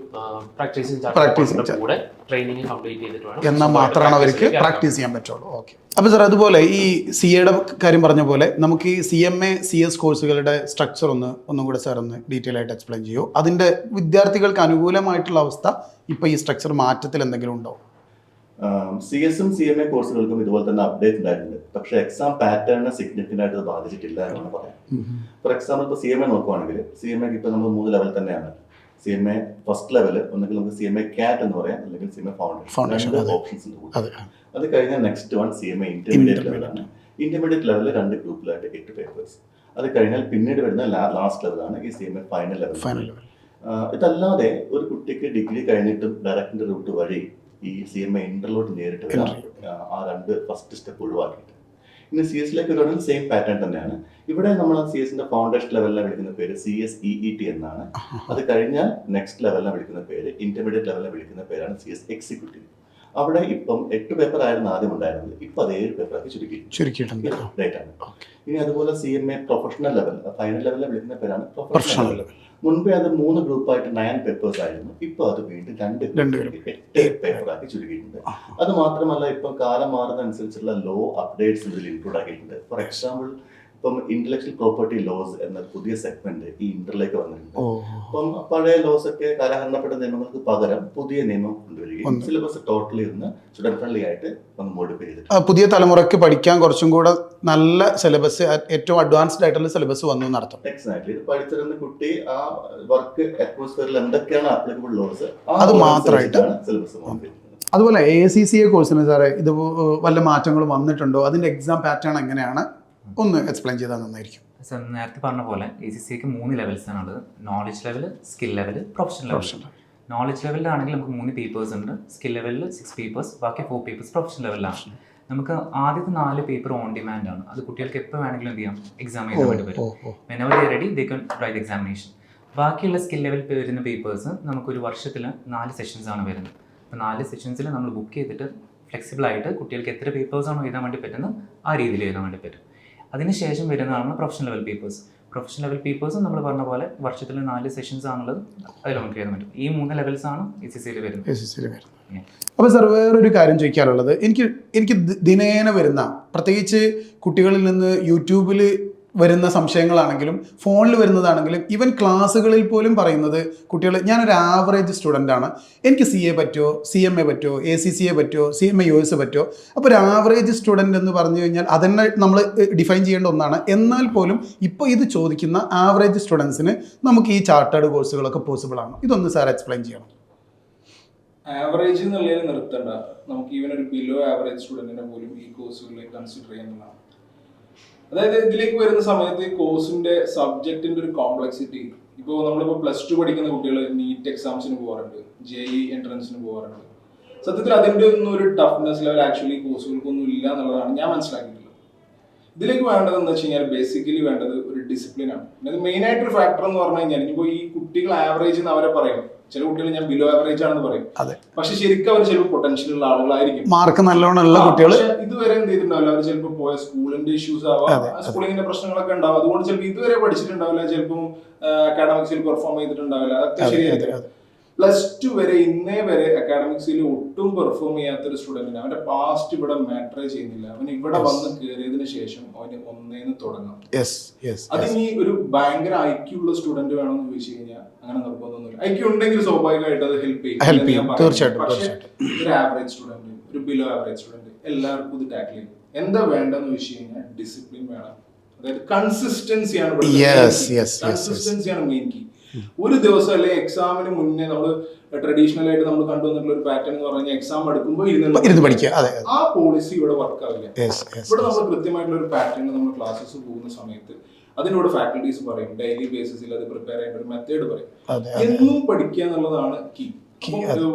[SPEAKER 3] പ്രാക്ടീസിംഗ് കൂടെ ട്രെയിനിങ് കംപ്ലീറ്റ് ചെയ്തിട്ട് വേണം
[SPEAKER 1] എന്നാൽ മാത്രമാണ് അവർക്ക് പ്രാക്ടീസ് ചെയ്യാൻ പറ്റുള്ളൂ. ഓക്കെ. അപ്പോൾ സാർ അതുപോലെ ഈ CAയുടെ കാര്യം പറഞ്ഞ പോലെ നമുക്ക് ഈ CMA CS കോഴ്സുകളുടെ സ്ട്രക്ചർ ഒന്നും കൂടെ സാർ ഒന്ന് ഡീറ്റെയിൽ ആയിട്ട് എക്സ്പ്ലെയിൻ ചെയ്യൂ. അതിൻ്റെ വിദ്യാർത്ഥികൾക്ക് അനുകൂലമായിട്ടുള്ള അവസ്ഥ ഇപ്പോൾ ഈ സ്ട്രക്ചർ മാറ്റത്തിൽ എന്തെങ്കിലും ഉണ്ടോ?
[SPEAKER 4] CS-ഉം CMA കോഴ്സുകൾക്കും ഇതുപോലെ തന്നെ അപ്ഡേറ്റ് ഉണ്ടായിട്ടുണ്ട്. പക്ഷേ എക്സാം പാറ്റേണിനെ സിഗ്നിഫിക്കൻ്റ് ആയിട്ട് ബാധിച്ചിട്ടില്ല എന്നാണ് പറയാം. ഫോർ എക്സാമ്പിൾ ഇപ്പോൾ CMA നോക്കുവാണെങ്കിൽ CMAക്ക് ഇപ്പോൾ നമ്മൾ 3 ലെവൽ തന്നെയാണ്. CMA ഫസ്റ്റ് ലെവൽ ഒന്നെങ്കിൽ നമുക്ക് CMA CAT എന്ന് പറയാം, അല്ലെങ്കിൽ CMA ഫൗണ്ടേഷൻ. 2 ഓപ്ഷൻസ് ഉണ്ട്. അത് കഴിഞ്ഞാൽ നെക്സ്റ്റ് വൺ CMA ഇന്റർമീഡിയറ്റ് ലെവലാണ്. ഇന്റർമീഡിയറ്റ് ലെവലിൽ 2 ഗ്രൂപ്പിലായിട്ട് 8 പേപ്പേഴ്സ്. അത് കഴിഞ്ഞാൽ പിന്നീട് വരുന്ന ലാസ്റ്റ് ലെവലാണ് ഈ CMA ഫൈനൽ ലെവൽ. ഇതല്ലാതെ ഒരു കുട്ടിക്ക് ഡിഗ്രി കഴിഞ്ഞിട്ടും ഡയറക്റ്റിന്റെ റൂട്ട് വഴി ഈ CMA ഇന്ററിലോട്ട് നേരിട്ട് വരാം. ആ 2 ഫസ്റ്റ് സ്റ്റെപ്പ് ഒഴിവാക്കിയിട്ട് ഇനി CS-ലേക്ക് വരുവാണെങ്കിൽ സെയിം പാറ്റേൺ തന്നെയാണ്. ഇവിടെ നമ്മൾ CS-ന്റെ ഫൗണ്ടേഷൻ ലെവലിനെ വിളിക്കുന്ന പേര് CSEET എന്നാണ്. അത് കഴിഞ്ഞാൽ നെക്സ്റ്റ് ലെവലിനെ വിളിക്കുന്ന പേര്, ഇന്റർമീഡിയറ്റ് ലെവലിനെ വിളിക്കുന്ന പേരാണ് CS എക്സിക്യൂട്ടീവ്. അവിടെ ഇപ്പം 8 പേപ്പർ ആയിരുന്നു ആദ്യം ഉണ്ടായിരുന്നത്, ഇപ്പൊ അത് 7 പേപ്പറാക്കി ചുരുക്കിയിട്ടുണ്ട്. ഇനി അതുപോലെ CMA പ്രൊഫഷണൽ ലെവൽ, ഫൈനൽ ലെവലിനെ വിളിക്കുന്ന പേരാണ് പ്രൊഫഷണൽ ലെവൽ. മുൻപേ അത് 3 ഗ്രൂപ്പായിട്ട് 9 പേപ്പേഴ്സ് ആയിരുന്നു. ഇപ്പൊ അത് വീണ്ടും 8 പേപ്പറാക്കി ചുരുക്കിയിട്ടുണ്ട്. അത് മാത്രമല്ല, ഇപ്പം കാലം മാറുന്നതനുസരിച്ചുള്ള ലോ അപ്ഡേറ്റ്സ് ഇതിൽ ഇൻക്ലൂഡ് ആക്കിയിട്ടുണ്ട്. ഫോർ എക്സാമ്പിൾ, ഇപ്പം ഇന്റലക്ച്വൽ പ്രോപ്പർട്ടി ലോസ് എന്ന പുതിയ സെഗ്മെന്റ് ഈ ഇന്ററിലേക്ക് വന്നിട്ടുണ്ട്. അപ്പം പഴയ ലോസ് ഒക്കെ കാലഹരണപ്പെട്ട നിയമങ്ങൾക്ക് പകരം പുതിയ നിയമം കൊണ്ടുവരികയും സിലബസ് ടോട്ടലി ഒന്ന് സ്റ്റുഡന്റ് ഫ്രണ്ട്ലി ആയിട്ട് ഒന്ന് മോഡിഫൈ ചെയ്തിട്ട്
[SPEAKER 1] പുതിയ തലമുറയ്ക്ക് പഠിക്കാൻ കുറച്ചും കൂടെ നല്ല സിലബസ്, ഏറ്റവും അഡ്വാൻസ്ഡ് ആയിട്ടുള്ള സിലബസ് വന്നു നടത്തും.
[SPEAKER 4] എക്സാക്ട്ലി. ഇത് പഠിച്ചിരുന്ന കുട്ടി ആ വർക്ക് അറ്റ്മോസ്ഫിയറിൽ എന്തൊക്കെയാണ് ആപ്ലിക്കബിൾ ലോസ്
[SPEAKER 1] അത് മാത്രമായിട്ടാണ്
[SPEAKER 4] സിലബസ് മോഡിഫൈ.
[SPEAKER 1] അതുപോലെ ACCA കോഴ്സിന് സാറേ ഇത് വല്ല മാറ്റങ്ങളും വന്നിട്ടുണ്ടോ? അതിന്റെ എക്സാം പാറ്റേൺ എങ്ങനെയാണ്? ഒന്ന് എക്സ്പ്ലെയിൻ ചെയ്താൽ നന്നായിരിക്കും.
[SPEAKER 5] സർ, നേരത്തെ പറഞ്ഞ പോലെ ACCAക്ക് 3 ലെവൽസ് ആണുള്ളത്. Knowledge level, skill level, professional level. Knowledge ലെവലിലാണെങ്കിൽ നമുക്ക് 3 പേപ്പേഴ്സ് ഉണ്ട്. സ്കിൽ ലെവലിൽ 6 പേപ്പേഴ്സ്, ബാക്കി 4 പേപ്പേഴ്സ് പ്രൊഫഷണൽ ലെവലിലാണ്. നമുക്ക് ആദ്യത്തെ 4 പേപ്പർ ഓൺ ഡിമാൻഡ് ആണ്. അത് കുട്ടികൾക്ക് എപ്പോൾ വേണമെങ്കിലും എന്ത് ചെയ്യാം, എക്സാം എഴുതാൻ വേണ്ടി വരും. whenever they are ready they can write the examination. ബാക്കിയുള്ള സ്കിൽ ലെവൽ വരുന്ന പേപ്പേഴ്സ് നമുക്കൊരു വർഷത്തിൽ 4 സെഷൻസ് ആണ് വരുന്നത്. അപ്പോൾ 4 സെഷൻസിൽ നമ്മൾ ബുക്ക് ചെയ്തിട്ട് ഫ്ലെക്സിബിൾ ആയിട്ട് കുട്ടികൾക്ക് എത്ര പേപ്പേഴ്സാണോ എഴുതാൻ വേണ്ടി പറ്റുന്നത് ആ രീതിയിൽ എഴുതാൻ വേണ്ടി പറ്റും. അതിനുശേഷം വരുന്നതാണ് professional level papers. Professional level പേപ്പേഴ്സും നമ്മൾ പറഞ്ഞ പോലെ വർഷത്തിൽ 4 സെഷൻസ് ആണുള്ളത്. അതിൽ നമുക്ക് എഴുതാൻ പറ്റും. ഈ 3 ലെവൽസ് ആണ് ACCAയിൽ വരുന്നത്.
[SPEAKER 1] അപ്പോൾ സാർ, വേറൊരു കാര്യം ചോദിക്കാനുള്ളത്, എനിക്ക് ദിനേന വരുന്ന, പ്രത്യേകിച്ച് കുട്ടികളിൽ നിന്ന് യൂട്യൂബിൽ വരുന്ന സംശയങ്ങളാണെങ്കിലും ഫോണിൽ വരുന്നതാണെങ്കിലും ഈവൻ ക്ലാസ്സുകളിൽ പോലും പറയുന്നത്, കുട്ടികൾ, ഞാനൊരു ആവറേജ് സ്റ്റുഡൻ്റ് ആണ്, എനിക്ക് CA പറ്റുമോ, CMA പറ്റുമോ, ACCA പറ്റുമോ, CMA US പറ്റുമോ? അപ്പോൾ ഒരു ആവറേജ് സ്റ്റുഡൻ്റ് എന്ന് പറഞ്ഞു കഴിഞ്ഞാൽ അതന്നെ നമ്മൾ ഡിഫൈൻ ചെയ്യേണ്ട ഒന്നാണ്. എന്നാൽ പോലും ഇപ്പോൾ ഇത് ചോദിക്കുന്ന ആവറേജ് സ്റ്റുഡൻസിന് നമുക്ക് ഈ ചാർട്ടേഡ് കോഴ്സുകളൊക്കെ പോസിബിൾ ആണ്. ഇതൊന്ന് സാർ എക്സ്പ്ലെയിൻ ചെയ്യണം.
[SPEAKER 2] ആവറേജ് എന്നുള്ളതിൽ നിർത്തണ്ട, നമുക്ക് ഈവൻ ഒരു ബിലോ ആവറേജ് സ്റ്റുഡൻറ്റിനെ പോലും ഈ കോഴ്സുകളിലേക്ക് കൺസിഡർ ചെയ്യുന്നതാണ്. അതായത് ഇതിലേക്ക് വരുന്ന സമയത്ത് ഈ കോഴ്സിന്റെ സബ്ജക്റ്റിന്റെ ഒരു കോംപ്ലക്സിറ്റി, ഇപ്പോൾ നമ്മളിപ്പോൾ +2 പഠിക്കുന്ന കുട്ടികൾ നീറ്റ് എക്സാംസിന് പോകാറുണ്ട്, JEE എൻട്രൻസിന് പോകാറുണ്ട്. സത്യത്തിൽ അതിൻ്റെ ഒന്നും ഒരു ടഫ്നെസ് ലെവൽ ആക്ച്വലി കോഴ്സുകൾക്കൊന്നും ഇല്ല എന്നുള്ളതാണ് ഞാൻ മനസ്സിലാക്കിയിട്ടുള്ളത്. ഇതിലേക്ക് വേണ്ടത് എന്താ വെച്ച് കഴിഞ്ഞാൽ ബേസിക്കലി വേണ്ടത് ഒരു ഡിസിപ്ലിനാണ്. അത് മെയിൻ ആയിട്ടൊരു ഫാക്ടർ എന്ന് പറഞ്ഞു കഴിഞ്ഞാൽ, ഇപ്പോൾ ഈ കുട്ടികൾ ആവറേജ് എന്ന് അവരെ പറയും, ചില കുട്ടികൾ ഞാൻ ബിലോ ആവറേജ് ആണെന്ന് പറയും,
[SPEAKER 1] അതെ.
[SPEAKER 2] പക്ഷെ ശരിക്കും അവർ ചിലപ്പോൾ പൊട്ടൻഷ്യൽ ഉള്ള ആളുകളായിരിക്കും,
[SPEAKER 1] മാർക്ക് നല്ലോണം ഉള്ള കുട്ടികൾ.
[SPEAKER 2] ഇതുവരെ എന്ത് ചെയ്തിട്ടുണ്ടാവില്ല, അവർ ചിലപ്പോൾ പോയ സ്കൂളിന്റെ ഇഷ്യൂസ് ആവാം, സ്കൂളിങ്ങിന്റെ പ്രശ്നങ്ങളൊക്കെ ഉണ്ടാവും, അതുകൊണ്ട് ചിലപ്പോൾ ഇതുവരെ പഠിച്ചിട്ടുണ്ടാവില്ല, ചിലപ്പോൾ അക്കാഡമിക്സിൽ പെർഫോം ചെയ്തിട്ടുണ്ടാവില്ല, അതൊക്കെ ശരിയായിരിക്കും. +2 വരെ ഇന്നേ വരെ അക്കാഡമിക്സിൽ ഒട്ടും പെർഫോം ചെയ്യാത്തൊരു സ്റ്റുഡന്റിന് അവന്റെ പാസ്റ്റ് ഇവിടെ മാറ്റർ ചെയ്യുന്നില്ല. അവൻ ഇവിടെ വന്ന് കയറിയതിനു ശേഷം അവന് ഒന്നേന്ന് തുടങ്ങാം. അതിനി ഒരു ഭയങ്കര IQ ഉള്ള സ്റ്റുഡന്റ് വേണമെന്ന് ചോദിച്ചു കഴിഞ്ഞാൽ അങ്ങനെ നിർബന്ധമൊന്നുമില്ല. IQ ഉണ്ടെങ്കിൽ സ്വാഭാവികമായിട്ട് അത് ഹെൽപ്പ് ചെയ്യും. പക്ഷെ ഒരു ആവറേജ് സ്റ്റുഡന്റ്, ഒരു ബിലോ ആവറേജ് സ്റ്റുഡന്റ് എല്ലാവർക്കും ഇത് ടാക്കിൾ ചെയ്യും. എന്താ വേണ്ടെന്ന് ചോദിച്ചു കഴിഞ്ഞാൽ ഡിസിപ്ലിൻ വേണം, അതായത് കൺസിസ്റ്റൻസിയാണ് മെയിൻ കീ. ഒരു ദിവസം അല്ലെങ്കിൽ എക്സാമിന് മുന്നേ നമ്മൾ ട്രഡീഷണൽ ആയിട്ട് നമ്മൾ കണ്ടുവന്നിട്ടുള്ള ഒരു പാറ്റേൺ എന്ന് പറഞ്ഞാൽ എക്സാം എടുക്കുമ്പോൾ ഇരുന്ന് പഠിക്കുക, ആ പോളിസി ഇവിടെ വർക്ക് ആവില്ല. ഇവിടെ നമ്മൾ കൃത്യമായിട്ടുള്ള ഒരു പാറ്റേൺ നമ്മൾ ക്ലാസ്സസ് പോകുന്ന സമയത്ത് അതിനോട് ഫാക്കൽറ്റീസ് പറയും, ഡെയിലി ബേസിസിൽ അത് പ്രിപ്പയർ ചെയ്യേണ്ട ഒരു മെത്തേഡ് പറയും. എന്നും പഠിക്കുക എന്നുള്ളതാണ് കീ.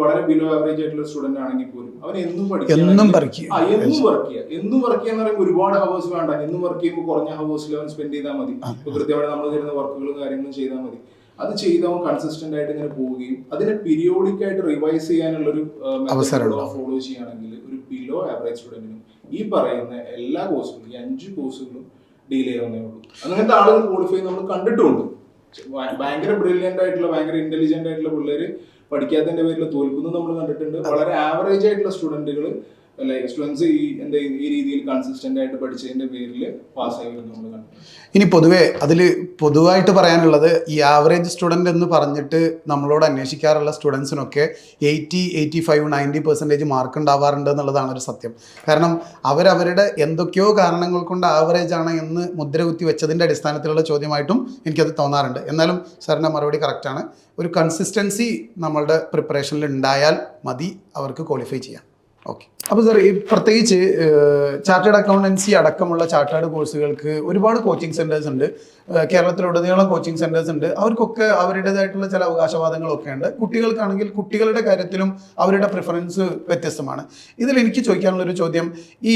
[SPEAKER 2] വളരെ ബിലോ ആവറേജ് ആയിട്ടുള്ള സ്റ്റുഡന്റ് ആണെങ്കിൽ പോലും അവൻ എന്നും പഠിക്കുക, എന്നും വർക്ക് ചെയ്യുക എന്ന് പറയുമ്പോൾ ഒരുപാട് ഹവേഴ്സ് വേണ്ട. എന്നും വർക്ക് ചെയ്യുമ്പോൾ കുറഞ്ഞ ഹവേഴ്സിൽ അവൻ സ്പെൻഡ് ചെയ്താൽ മതി. കൃത്യമായിട്ട് നമ്മൾ തരുന്ന വർക്കുകളും കാര്യങ്ങളും ചെയ്താൽ മതി. അത് ചെയ്ത് അവൻ കൺസിസ്റ്റന്റ് ആയിട്ട് ഇങ്ങനെ പോവുകയും അതിനെ പീരിയോഡിക് ആയിട്ട് റിവൈസ് ചെയ്യാനുള്ള ഒരു ഫോളോ ചെയ്യുകയാണെങ്കിൽ ഒരു ബിലോ ആവറേജ് സ്റ്റുഡന്റിനും ഈ പറയുന്ന എല്ലാ കോഴ്സുകളും, ഈ 5 കോഴ്സുകളും ഡീൽ ചെയ്യാവുന്നേ ഉള്ളൂ. അങ്ങനത്തെ ആളുകൾ ക്വാളിഫൈ നമ്മൾ കണ്ടിട്ടുണ്ട്. ഭയങ്കര ബ്രില്യന്റ് ആയിട്ടുള്ള, ഭയങ്കര ഇന്റലിജന്റ് ആയിട്ടുള്ള പിള്ളേര് പഠിക്കാത്തതിന്റെ പേരിൽ തോൽക്കുന്നത് നമ്മൾ കണ്ടിട്ടുണ്ട്. വളരെ ആവറേജ് ആയിട്ടുള്ള സ്റ്റുഡന്റുകൾ സ്റ്റുഡൻസ് ഈ രീതിയിൽ കൺസിസ്റ്റന്റ് ആയിട്ട് പഠിച്ചതിന്റെ പേരിൽ പാസ്സായി നമ്മൾ കണ്ടു.
[SPEAKER 1] ഇനി പൊതുവായിട്ട് പറയാനുള്ളത്, ഈ ആവറേജ് സ്റ്റുഡന്റ് എന്ന് പറഞ്ഞിട്ട് നമ്മളോട് അന്വേഷിക്കാറുള്ള സ്റ്റുഡൻസിനൊക്കെ 80, 85, 90% മാർക്ക് ഉണ്ടാവാറുണ്ട് എന്നുള്ളതാണ് ഒരു സത്യം. കാരണം അവരവരുടെ എന്തൊക്കെയോ കാരണങ്ങൾ കൊണ്ട് ആവറേജ് ആണ് എന്ന് മുദ്രകുത്തി വെച്ചതിൻ്റെ അടിസ്ഥാനത്തിലുള്ള ചോദ്യമായിട്ടും എനിക്കത് തോന്നാറുണ്ട്. എന്നാലും സാറിൻ്റെ മറുപടി കറക്റ്റാണ്. ഒരു കൺസിസ്റ്റൻസി നമ്മളുടെ പ്രിപ്പറേഷനിൽ ഉണ്ടായാൽ മതി അവർക്ക് ക്വാളിഫൈ ചെയ്യാം. ഓക്കെ. അപ്പോൾ സാർ, ഈ പ്രത്യേകിച്ച് ചാർട്ടേഡ് അക്കൗണ്ടൻസി അടക്കമുള്ള ചാർട്ടേഡ് കോഴ്സുകൾക്ക് ഒരുപാട് കോച്ചിങ് സെൻറ്റേഴ്സ് ഉണ്ട്. കേരളത്തിലുടനീളം കോച്ചിങ് സെൻറ്റേഴ്സ് ഉണ്ട്. അവർക്കൊക്കെ അവരുടേതായിട്ടുള്ള ചില അവകാശവാദങ്ങളൊക്കെ ഉണ്ട്. കുട്ടികൾക്കാണെങ്കിൽ കുട്ടികളുടെ കാര്യത്തിലും അവരുടെ പ്രിഫറൻസ് വ്യത്യസ്തമാണ്. ഇതിൽ എനിക്ക് ചോദിക്കാനുള്ളൊരു ചോദ്യം, ഈ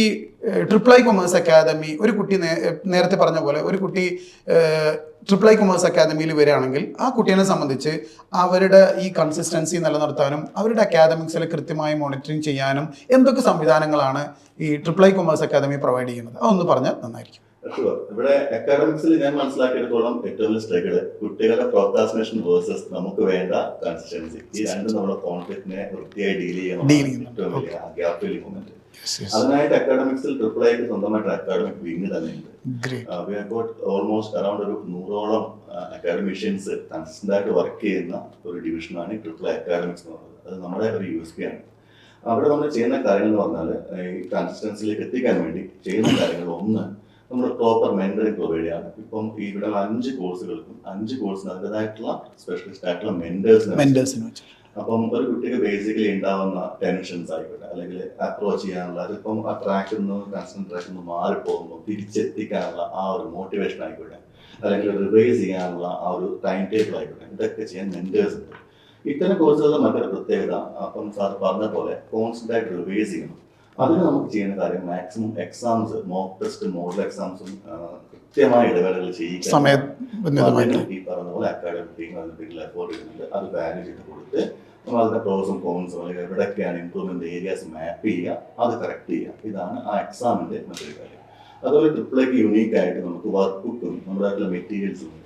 [SPEAKER 1] ട്രിപ്പിൾ കൊമേഴ്സ് അക്കാദമി, ഒരു കുട്ടി നേരത്തെ പറഞ്ഞ പോലെ ഒരു കുട്ടി ട്രിപ്പിൾ കൊമേഴ്സ് അക്കാദമിയിൽ വരികയാണെങ്കിൽ ആ കുട്ടീനെ സംബന്ധിച്ച് അവരുടെ ഈ കൺസിസ്റ്റൻസി നിലനിർത്താനും അവരുടെ അക്കാദമിക്സിൽ കൃത്യമായി മോണിറ്ററിങ് ചെയ്യാനും എന്തൊക്കെ സംവിധാനങ്ങളാണ് ഈ ട്രിപ്പിൾ കൊമേഴ്സ് അക്കാദമി പ്രൊവൈഡ് ചെയ്യുന്നത്? അതൊന്ന് പറഞ്ഞാൽ നന്നായിരിക്കും.
[SPEAKER 4] ഇവിടെ അക്കാഡമിക്സിൽ ഞാൻ മനസ്സിലാക്കിയെടുത്തോളം ഏറ്റവും വലിയ സ്ട്രഗിൾ കുട്ടികളുടെ പ്രോക്രാസ്റ്റിനേഷൻ വേഴ്സസ് നമുക്ക് വേണ്ട കൺസിസ്റ്റൻസി. ഈ രണ്ടും നമ്മുടെ കോൺഫ്ലിക്റ്റിനെ വൃത്തിയായി ഡീൽ ചെയ്യണം. ഏറ്റവും വലിയ ഗ്യാപ്പ് ഫില്ലിംഗ് മൊമെന്റ്. അതിനായിട്ട് അക്കാഡമിക്സിൽ ട്രിപ്പിൾ ഐക്ക് സ്വന്തമായിട്ട് അക്കാഡമിക് വിങ് തന്നെയുണ്ട്. We have got almost around ഒരു 100ഓളം അക്കാഡമിഷ്യൻസ് കൺസിസ്റ്റന്റ് ആയിട്ട് വർക്ക് ചെയ്യുന്ന ഒരു ഡിവിഷനാണ് ഈ ട്രിപ്പിൾ അക്കാഡമിക്സ് എന്ന് പറയുന്നത്. അത് നമ്മുടെ ഒരു USP ആണ്. അവിടെ നമ്മൾ ചെയ്യുന്ന കാര്യങ്ങൾ എന്ന് പറഞ്ഞാൽ ഈ കൺസിസ്റ്റൻസിയിലേക്ക് എത്തിക്കാൻ വേണ്ടി ചെയ്യുന്ന കാര്യങ്ങൾ, ഒന്ന്, നമ്മൾ പ്രോപ്പർ മെന്ററിംഗ് പ്രൊവൈഡ് ചെയ്യാണ്. ഇപ്പം ഇവിടെ 5 കോഴ്സുകൾക്കും 5 കോഴ്സിന് അതിൻ്റെതായിട്ടുള്ള സ്പെഷ്യലിസ്റ്റ് ആയിട്ടുള്ള മെന്റേഴ്സിന്. അപ്പം ഒരു കുട്ടിക്ക് ബേസിക്കലി ഉണ്ടാവുന്ന ടെൻഷൻസ് ആയിക്കോട്ടെ, അല്ലെങ്കിൽ അപ്രോച്ച് ചെയ്യാനുള്ള, അതിപ്പം ആ ട്രാക്കിൽ നിന്ന് കൺസെൻട്രേഷൻ മാറിപ്പോകുമ്പോൾ തിരിച്ചെത്തിക്കാനുള്ള ആ ഒരു മോട്ടിവേഷൻ ആയിക്കോട്ടെ, അല്ലെങ്കിൽ റിവൈസ് ചെയ്യാനുള്ള ആ ഒരു ടൈം ടേബിൾ ആയിക്കോട്ടെ, ഇതൊക്കെ ചെയ്യാൻ മെന്റേഴ്സ് ഉണ്ട്. ഇത്തരം കോഴ്സുകളുടെ മറ്റൊരു പ്രത്യേകത, അപ്പം സാർ പറഞ്ഞ പോലെ കോൺസ്റ്റന്റ് ആയിട്ട് റിവൈസ് ചെയ്യണം. അതിന് നമുക്ക് ചെയ്യുന്ന കാര്യം maximum exams, mock test, model എക്സാംസും കൃത്യമായ ഇടവേളകൾ ചെയ്യിക്കാൻ ഈ പറഞ്ഞ പോലെ അക്കാഡമിക് ടീം അതിന് എഫോർട്ട് ചെയ്യുന്നുണ്ട്. അത് വാല്യൂ ചെയ്ത് കൊടുത്ത് നമ്മൾ അതിന്റെ പ്രോസും കോൺസും, അല്ലെങ്കിൽ എവിടെയൊക്കെയാണ് ഇംപ്രൂവ്മെന്റ് ഏരിയാസ് മാപ്പ് ചെയ്യുക, അത് കറക്റ്റ് ചെയ്യുക. ഇതാണ് ആ എക്സാമിന്റെ മറ്റൊരു കാര്യം. അതുപോലെ ട്രിപ്പിളേക്ക് യുണീക്ക് ആയിട്ട് നമുക്ക് വർക്ക് ബുക്കും നമ്മുടെ മെറ്റീരിയൽസും ഉണ്ട്.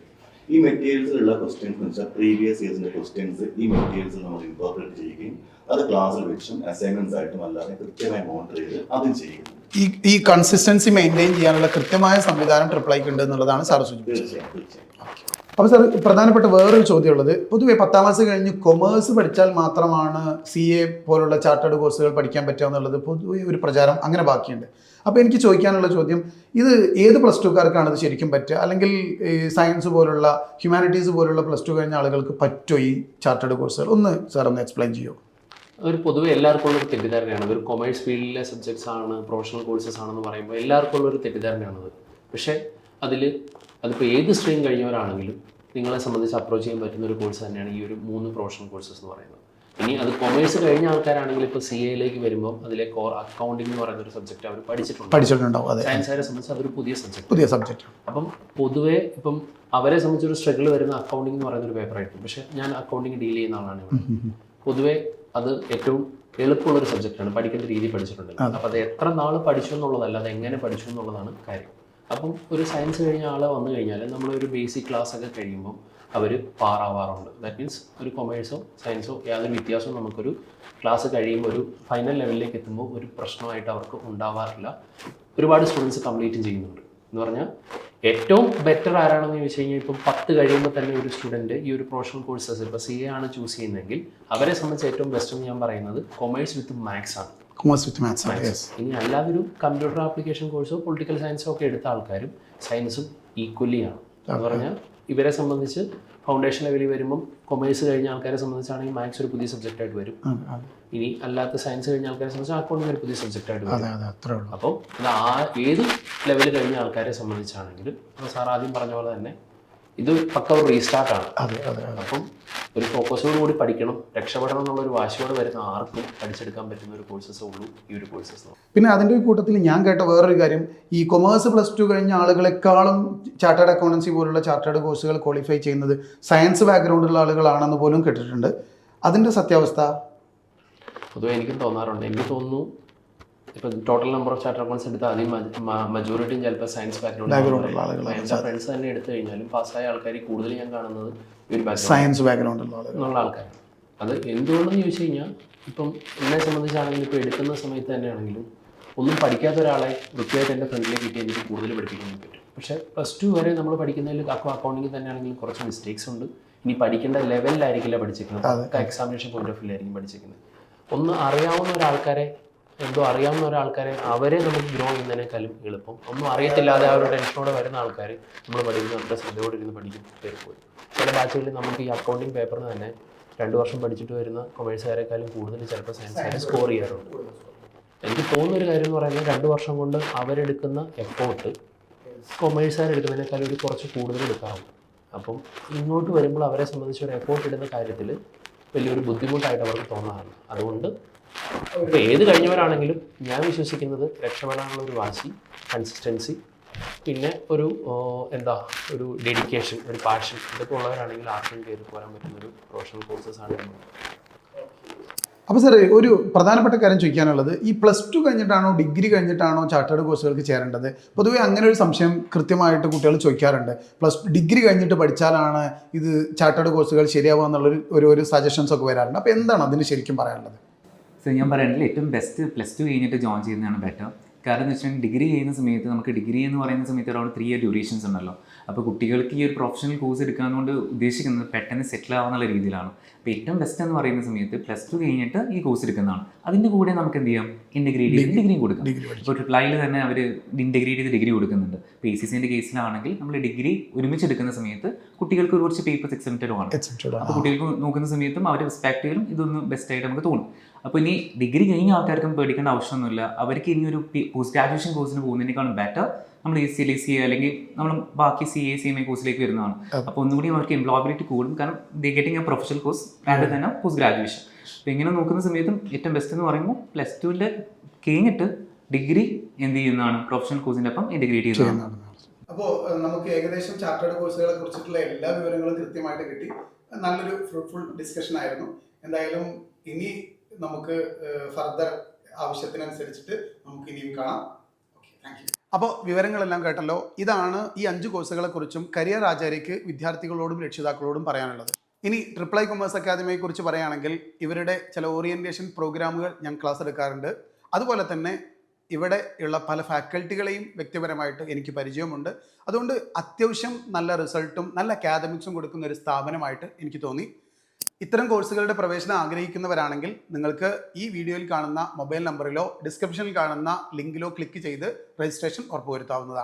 [SPEAKER 4] ഈ മെറ്റീരിയൽസിലുള്ള ക്വസ്റ്റ്യൻസ് എന്ന് വെച്ചാൽ പ്രീവിയസ് ഇയേഴ്സിന്റെ ക്വസ്റ്റ്യൻസ് ഈ മെറ്റീരിയൽസിൽ നമ്മൾ ഇൻകോർപ്പറേറ്റ് ചെയ്യുകയും അത് ക്ലാസ്സിൽ വെച്ചും അസൈൻമെന്റ്സ് ആയിട്ടും അല്ലാതെ കൃത്യമായി മോണിറ്റർ ചെയ്ത് അതും ചെയ്യുന്നു.
[SPEAKER 1] ഈ കൺസിസ്റ്റൻസി മെയിൻറ്റെയിൻ ചെയ്യാനുള്ള കൃത്യമായ സംവിധാനം ട്രിപ്പിൾ ഐക്ക് ഉണ്ട് എന്നുള്ളതാണ് സാർ സൂചിപ്പിച്ചത്. അപ്പോൾ സാർ, പ്രധാനപ്പെട്ട വേറൊരു ചോദ്യമുള്ളത്, പൊതുവെ 10ാം ക്ലാസ് കഴിഞ്ഞ് കൊമേഴ്സ് പഠിച്ചാൽ മാത്രമാണ് CA പോലുള്ള ചാർട്ടേഡ് കോഴ്സുകൾ പഠിക്കാൻ പറ്റുക എന്നുള്ളത് പൊതുവെ ഒരു പ്രചാരം അങ്ങനെ ബാക്കിയുണ്ട്. അപ്പോൾ എനിക്ക് ചോദിക്കാനുള്ള ചോദ്യം, ഇത് ഏത് +2കാർക്കാണ് ഇത് ശരിക്കും പറ്റുക? അല്ലെങ്കിൽ സയൻസ് പോലുള്ള, ഹ്യൂമാനിറ്റീസ് പോലുള്ള +2 കഴിഞ്ഞ ആളുകൾക്ക് പറ്റുമോ ഈ ചാർട്ടേഡ് കോഴ്സുകൾ? സാർ ഒന്ന് എക്സ്പ്ലെയിൻ ചെയ്യുമോ?
[SPEAKER 3] ഒരു പൊതുവെ എല്ലാവർക്കും ഉള്ളൊരു തെറ്റിദ്ധാരണയാണ്. ഒരു കൊമേഴ്സ് ഫീൽഡിലെ സബ്ജക്ട്സ് ആണ്, പ്രൊഫഷണൽ കോഴ്സസ് ആണെന്ന് പറയുമ്പോൾ എല്ലാവർക്കും ഉള്ളൊരു തെറ്റിദ്ധാരണയാണത്. പക്ഷേ അതിപ്പോൾ ഏത് സ്ട്രീം കഴിഞ്ഞവരാണെങ്കിലും നിങ്ങളെ സംബന്ധിച്ച് അപ്രോച്ച് ചെയ്യാൻ പറ്റുന്ന ഒരു കോഴ്സ് തന്നെയാണ് ഈ ഒരു 3 പ്രൊഫഷണൽ കോഴ്സസ് എന്ന് പറയുന്നത്. ഇനി അത് കൊമേഴ്സ് കഴിഞ്ഞ ആൾക്കാരാണെങ്കിൽ ഇപ്പോൾ സി എയിലേക്ക് വരുമ്പോൾ അതിലെ കോർ അക്കൗണ്ടിംഗ് എന്ന് പറയുന്ന ഒരു സബ്ജക്റ്റ് അവർ
[SPEAKER 1] പഠിച്ചിട്ടുണ്ടാവും. അതെ,
[SPEAKER 3] സയൻസുകാരെ സംബന്ധിച്ച് അതൊരു പുതിയ സബ്ജക്റ്റ്. അപ്പം പൊതുവേ ഇപ്പം അവരെ സംബന്ധിച്ചൊരു സ്ട്രഗിൾ വരുന്ന അക്കൗണ്ടിംഗ് എന്ന് പറയുന്ന ഒരു പേപ്പറായിരിക്കും. പക്ഷേ ഞാൻ അക്കൗണ്ടിങ് ഡീൽ ചെയ്യുന്ന ആളാണ് ഇവിടെ. പൊതുവേ അത് ഏറ്റവും എളുപ്പമുള്ളൊരു സബ്ജക്റ്റാണ്, പഠിക്കേണ്ട രീതി പഠിച്ചിട്ടുണ്ടല്ലോ. അപ്പോൾ അത് എത്ര നാൾ പഠിച്ചു എന്നുള്ളതല്ല, അത് എങ്ങനെ പഠിച്ചു എന്നുള്ളതാണ് കാര്യം. അപ്പം ഒരു സയൻസ് കഴിഞ്ഞ ആൾ വന്നു കഴിഞ്ഞാൽ നമ്മളൊരു ബേസിക് ക്ലാസ് ഒക്കെ കഴിയുമ്പോൾ അവർ പാറാവാറുണ്ട്. ദാറ്റ് മീൻസ് ഒരു കൊമേഴ്സോ സയൻസോ യാതൊരു വ്യത്യാസവും നമുക്കൊരു ക്ലാസ് കഴിയുമ്പോൾ ഒരു ഫൈനൽ ലെവലിലേക്ക് എത്തുമ്പോൾ ഒരു പ്രശ്നമായിട്ട് അവർക്ക് ഉണ്ടാവാറില്ല. ഒരുപാട് സ്റ്റുഡൻസ് കംപ്ലീറ്റും ചെയ്യുന്നുണ്ട്. എന്ന് പറഞ്ഞാൽ ഏറ്റവും ബെറ്റർ ആരാണെന്ന് ചോദിച്ചു കഴിഞ്ഞാൽ ഇപ്പം 10 കഴിയുമ്പോൾ തന്നെ ഒരു സ്റ്റുഡൻറ്റ് ഈ ഒരു പ്രൊഫഷണൽ കോഴ്സസ് ഇപ്പോൾ സി എ ആണ് ചൂസ് ചെയ്യുന്നതെങ്കിൽ അവരെ സംബന്ധിച്ച് ഏറ്റവും ബെസ്റ്റ് എന്ന് ഞാൻ പറയുന്നത് കൊമേഴ്സ് വിത്ത് മാത്സ് ആണ്. ഇനി അല്ലാതെ ഒരു കമ്പ്യൂട്ടർ ആപ്ലിക്കേഷൻ കോഴ്സോ പൊളിറ്റിക്കൽ സയൻസോ ഒക്കെ എടുത്ത ആൾക്കാരും സയൻസും ഈക്വലി ആണ്. എന്ന് പറഞ്ഞാൽ ഇവരെ സംബന്ധിച്ച് ഫൗണ്ടേഷൻ ലെവലിൽ വരുമ്പം കൊമേഴ്സ് കഴിഞ്ഞ ആൾക്കാരെ സംബന്ധിച്ചാണെങ്കിൽ മാത്സ് ഒരു പുതിയ സബ്ജക്റ്റായിട്ട് വരും. ഇനി അല്ലാത്ത സയൻസ് കഴിഞ്ഞ ആൾക്കാരെ സംബന്ധിച്ച് അക്കൗണ്ടിങ് ഒരു പുതിയ സബ്ജക്റ്റായിട്ട് വരും. അപ്പം ഇത് ഏത് ലെവൽ കഴിഞ്ഞ ആൾക്കാരെ സംബന്ധിച്ചാണെങ്കിലും ഇപ്പോൾ സാർ ആദ്യം പറഞ്ഞ പോലെ തന്നെ ഇത് പക്ക ഒരു റീസ്റ്റാർട്ടാണ്. അപ്പം ഒരു ഫോക്കസോട് കൂടി പഠിക്കണം, രക്ഷപ്പെടണം എന്നുള്ളൊരു വാശിയോടെ വരുന്ന ആർക്കും പഠിച്ചെടുക്കാൻ പറ്റുന്ന ഒരു കോഴ്സസേ ഉള്ളൂ ഈ ഒരു കോഴ്സസ്.
[SPEAKER 1] പിന്നെ അതിൻ്റെ കൂട്ടത്തിൽ ഞാൻ കേട്ട വേറൊരു കാര്യം, ഈ കൊമേഴ്സ് +2 കഴിഞ്ഞ ആളുകളെക്കാളും ചാർട്ടേഡ് അക്കൗണ്ടൻസി പോലുള്ള ചാർട്ടേഡ് കോഴ്സുകൾ ക്വാളിഫൈ ചെയ്യുന്നത് സയൻസ് ബാക്ക്ഗ്രൗണ്ടുള്ള ആളുകളാണെന്ന് പോലും കേട്ടിട്ടുണ്ട്. അതിൻ്റെ സത്യാവസ്ഥ
[SPEAKER 3] പൊതുവെ എനിക്കും തോന്നാറുണ്ട്. എനിക്ക് തോന്നുന്നു ഇപ്പോൾ total number of chartered accounts എടുത്താൽ ആദ്യം മജോറിറ്റിയും ചിലപ്പോൾ സയൻസ് ബാക്ക്ഗ്രൗണ്ട്. എൻ്റെ ഫ്രണ്ട്സ് തന്നെ എടുത്തു കഴിഞ്ഞാലും പാസ്സായ ആൾക്കാർ കൂടുതൽ ഞാൻ കാണുന്നത് ഒരു
[SPEAKER 1] സയൻസ് ബാക്ക്ഗ്രൗണ്ട്
[SPEAKER 3] എന്നുള്ള ആൾക്കാർ. അത് എന്തുകൊണ്ടെന്ന് ചോദിച്ചു കഴിഞ്ഞാൽ ഇപ്പം എന്നെ സംബന്ധിച്ചാണെങ്കിലും ഇപ്പോൾ എടുക്കുന്ന സമയത്ത് തന്നെയാണെങ്കിലും ഒന്നും പഠിക്കാത്ത ഒരാളെ വൃത്തിയായിട്ട് എൻ്റെ ഫ്രണ്ടിലേക്ക് കിട്ടി എനിക്ക് കൂടുതൽ പഠിപ്പിക്കാൻ പറ്റും. പക്ഷേ +2 വരെ നമ്മൾ പഠിക്കുന്നതിൽ അക്കൗണ്ടിങ്ങിൽ തന്നെയാണെങ്കിലും കുറച്ച് മിസ്റ്റേക്സ് ഉണ്ട്. ഇനി പഠിക്കേണ്ട ലെവലിലായിരിക്കില്ല പഠിച്ചിരിക്കുന്നത്, എക്സാമിനേഷൻ പോയിന്റ് ഓഫ് വ്യൂലായിരിക്കും പഠിച്ചിരിക്കുന്നത്. ഒന്ന് അറിയാവുന്ന ഒരാൾക്കാരെ അവരെ നമുക്ക് ഗ്രോ ചെയ്യുന്നതിനേക്കാളും എളുപ്പം ഒന്നും അറിയത്തില്ലാതെ ആ ഒരു ടെൻഷനോടെ വരുന്ന ആൾക്കാർ നമ്മൾ പഠിക്കുന്ന അത്ര ശ്രദ്ധയോടെ ഇരുന്ന് പഠിക്കും പോയി. ചില ബാച്ചുകളിൽ നമുക്ക് ഈ അക്കൗണ്ടിങ് പേപ്പറിന് തന്നെ 2 വർഷം പഠിച്ചിട്ട് വരുന്ന കൊമേഴ്സുകാരെക്കാളും കൂടുതൽ ചിലപ്പോൾ സയൻസുകാരെ സ്കോർ ചെയ്യാറുണ്ട്. എനിക്ക് തോന്നുന്നൊരു കാര്യം എന്ന് പറയുന്നത് 2 വർഷം കൊണ്ട് അവരെടുക്കുന്ന എഫോർട്ട് കൊമേഴ്സുകാരെടുക്കുന്നതിനേക്കാളും ഒരു കുറച്ച് കൂടുതൽ എടുക്കാറുണ്ട്. അപ്പം ഇങ്ങോട്ട് വരുമ്പോൾ അവരെ സംബന്ധിച്ച് ഒരു എഫോർട്ട് ഇടുന്ന കാര്യത്തിൽ വലിയൊരു ബുദ്ധിമുട്ടായിട്ട് അവർക്ക് തോന്നാറുണ്ട്. അതുകൊണ്ട് ഇപ്പോൾ ഏത് കഴിഞ്ഞവരാണെങ്കിലും ഞാൻ വിശ്വസിക്കുന്നത് രക്ഷപ്പെടാനുള്ള ഒരു വാശി, കൺസിസ്റ്റൻസി, പിന്നെ ഒരു ഡെഡിക്കേഷൻ, ഒരു പാഷൻ, ഇതൊക്കെ ഉള്ളവരാണെങ്കിൽ ആർക്കും കയറി പോരാൻ പറ്റുന്നൊരു പ്രൊഫഷണൽ കോഴ്സസാണ്.
[SPEAKER 1] അപ്പോൾ സാർ ഒരു പ്രധാനപ്പെട്ട കാര്യം ചോദിക്കാനുള്ളത്, ഈ +2 കഴിഞ്ഞിട്ടാണോ ഡിഗ്രി കഴിഞ്ഞിട്ടാണോ ചാർട്ടേഡ് കോഴ്സുകൾക്ക് ചേരേണ്ടത്? പൊതുവേ അങ്ങനെ ഒരു സംശയം കൃത്യമായിട്ട് കുട്ടികൾ ചോദിക്കാറുണ്ട്. ഡിഗ്രി കഴിഞ്ഞിട്ട് പഠിച്ചാലാണ് ഇത് ചാർട്ടേഡ് കോഴ്സുകൾ ശരിയാവുക എന്നുള്ളൊരു ഒരു സജഷൻസ് ഒക്കെ വരാറുണ്ട്. അപ്പോൾ എന്താണ് അതിന് ശരിക്കും പറയാനുള്ളത്?
[SPEAKER 5] സോ ഞാൻ പറയുകയാണെങ്കിൽ ഏറ്റവും ബെസ്റ്റ് +2 കഴിഞ്ഞിട്ട് ജോയിൻ ചെയ്യുന്നതാണ് ബെറ്റർ. കാരണം എന്ന് വെച്ചാൽ ഡിഗ്രി ചെയ്യുന്ന സമയത്ത് നമുക്ക് ഡിഗ്രി എന്ന് പറയുന്ന സമയത്ത് അറൗണ്ട് 3 ഇയർ ഡ്യൂറേഷൻസ് ഉണ്ടല്ലോ. അപ്പോൾ കുട്ടികൾക്ക് ഈ ഒരു പ്രൊഫഷണൽ കോഴ്സ് എടുക്കാന്നുകൊണ്ട് ഉദ്ദേശിക്കുന്നത് പെട്ടെന്ന് സെറ്റിൽ ആവാന്നുള്ള രീതിയിലാണ്. അപ്പോൾ ഏറ്റവും ബെസ്റ്റ് എന്ന് പറയുന്ന സമയത്ത് +2 കഴിഞ്ഞിട്ട് ഈ കോഴ്സ് എടുക്കുന്നതാണ്. അതിൻ്റെ കൂടെ നമുക്ക് എന്ത് ചെയ്യാം, ഇൻ്റഗ്രേറ്റ് ചെയ്ത് ഡിഗ്രിയും കൊടുക്കാം. ഇപ്പോൾ ട്രിപ്ലൈയിൽ തന്നെ അവർ ഇൻ്റഗ്രേറ്റ് ചെയ്ത് ഡിഗ്രി കൊടുക്കുന്നുണ്ട്. ഇപ്പോൾ ACCൻ്റെ കേസിലാണെങ്കിൽ നമ്മൾ ഡിഗ്രി ഒരുമിച്ച് എടുക്കുന്ന സമയത്ത് കുട്ടികൾക്ക് കുറച്ച് പേപ്പേഴ്സ് എക്സെപ്റ്റഡും ആണ്. അപ്പോൾ കുട്ടികൾക്ക് നോക്കുന്ന സമയത്തും അവരുടെ പെർസ്പെക്റ്റീവിലും ഇതൊന്ന് ബെസ്റ്റായിട്ട് നമുക്ക് തോന്നും. അപ്പോൾ ഇനി ഡിഗ്രി കഴിഞ്ഞ ആൾക്കാർക്കും പേടിക്കേണ്ട ആവശ്യമൊന്നുമില്ല. അവർക്ക് ഇനി ഒരു പോസ്റ്റ് ഗ്രാജുവേഷൻ കോഴ്സിന് പോകുന്നതിനേക്കാളും ബെറ്റർ നമ്മൾ ACLA അല്ലെങ്കിൽ നമ്മൾ ബാക്കി CA CMA കോഴ്സിലേക്ക് വരുന്നതാണ്. അപ്പോൾ ഒന്നുകൂടി അവർക്ക് എംപ്ലോയബിലിറ്റി കൂടും. കാരണം they getting a professional course and തന്നെ പോസ്റ്റ് ഗ്രാജുവേഷൻ. അപ്പോൾ ഇങ്ങനെ നോക്കുന്ന സമയത്തും ഏറ്റവും ബെസ്റ്റ് എന്ന് പറയുമ്പോൾ +2 കഴിഞ്ഞിട്ട് ഡിഗ്രി എന്ത് ചെയ്യുന്നതാണ്, പ്രൊഫഷണൽ കോഴ്സിൻ്റെ ഒപ്പം ഇൻ്റഗ്രേറ്റ് ചെയ്യുന്നതാണ്.
[SPEAKER 1] അപ്പോൾ നമുക്ക് ഏകദേശം ചാർട്ടേഡ് കോഴ്സുകളെ കുറിച്ചിട്ടുള്ള എല്ലാ വിവരങ്ങളും കൃത്യമായിട്ട് കിട്ടി. നല്ലൊരു ഫ്രൂട്ട്ഫുൾ ഡിസ്കഷൻ ആയിരുന്നു. എന്തായാലും ഇനി നമുക്ക് ഫർദർ ആവശ്യത്തിനനുസരിച്ചിട്ട് നമുക്ക് ഇനിയും കാണാം. Okay, thank you. അപ്പോൾ വിവരങ്ങളെല്ലാം കേട്ടല്ലോ. ഇതാണ് ഈ 5 കോഴ്സുകളെക്കുറിച്ചും കരിയർ ആചാര്യക്ക് വിദ്യാർത്ഥികളോടും രക്ഷിതാക്കളോടും പറയാനുള്ളത്. ഇനി ട്രിപ്ലൈ കൊമേഴ്സ് അക്കാദമിയെക്കുറിച്ച് പറയുകയാണെങ്കിൽ ഇവരുടെ ചില ഓറിയൻറ്റേഷൻ പ്രോഗ്രാമുകൾ ഞാൻ ക്ലാസ് എടുക്കാറുണ്ട്. അതുപോലെ തന്നെ ഇവിടെ ഉള്ള പല ഫാക്കൽറ്റികളെയും വ്യക്തിപരമായിട്ട് എനിക്ക് പരിചയമുണ്ട്. അതുകൊണ്ട് അത്യാവശ്യം നല്ല റിസൾട്ടും നല്ല അക്കാദമിക്സും കൊടുക്കുന്ന ഒരു സ്ഥാപനമായിട്ട് എനിക്ക് തോന്നി. ഇത്തരം കോഴ്സുകളുടെ പ്രവേശനം ആഗ്രഹിക്കുന്നവരാണെങ്കിൽ നിങ്ങൾക്ക് ഈ വീഡിയോയിൽ കാണുന്ന മൊബൈൽ നമ്പറിലോ ഡിസ്ക്രിപ്ഷനിൽ കാണുന്ന ലിങ്കിലോ ക്ലിക്ക് ചെയ്ത് രജിസ്ട്രേഷൻ ഉറപ്പുവരുത്താവുന്നതാണ്.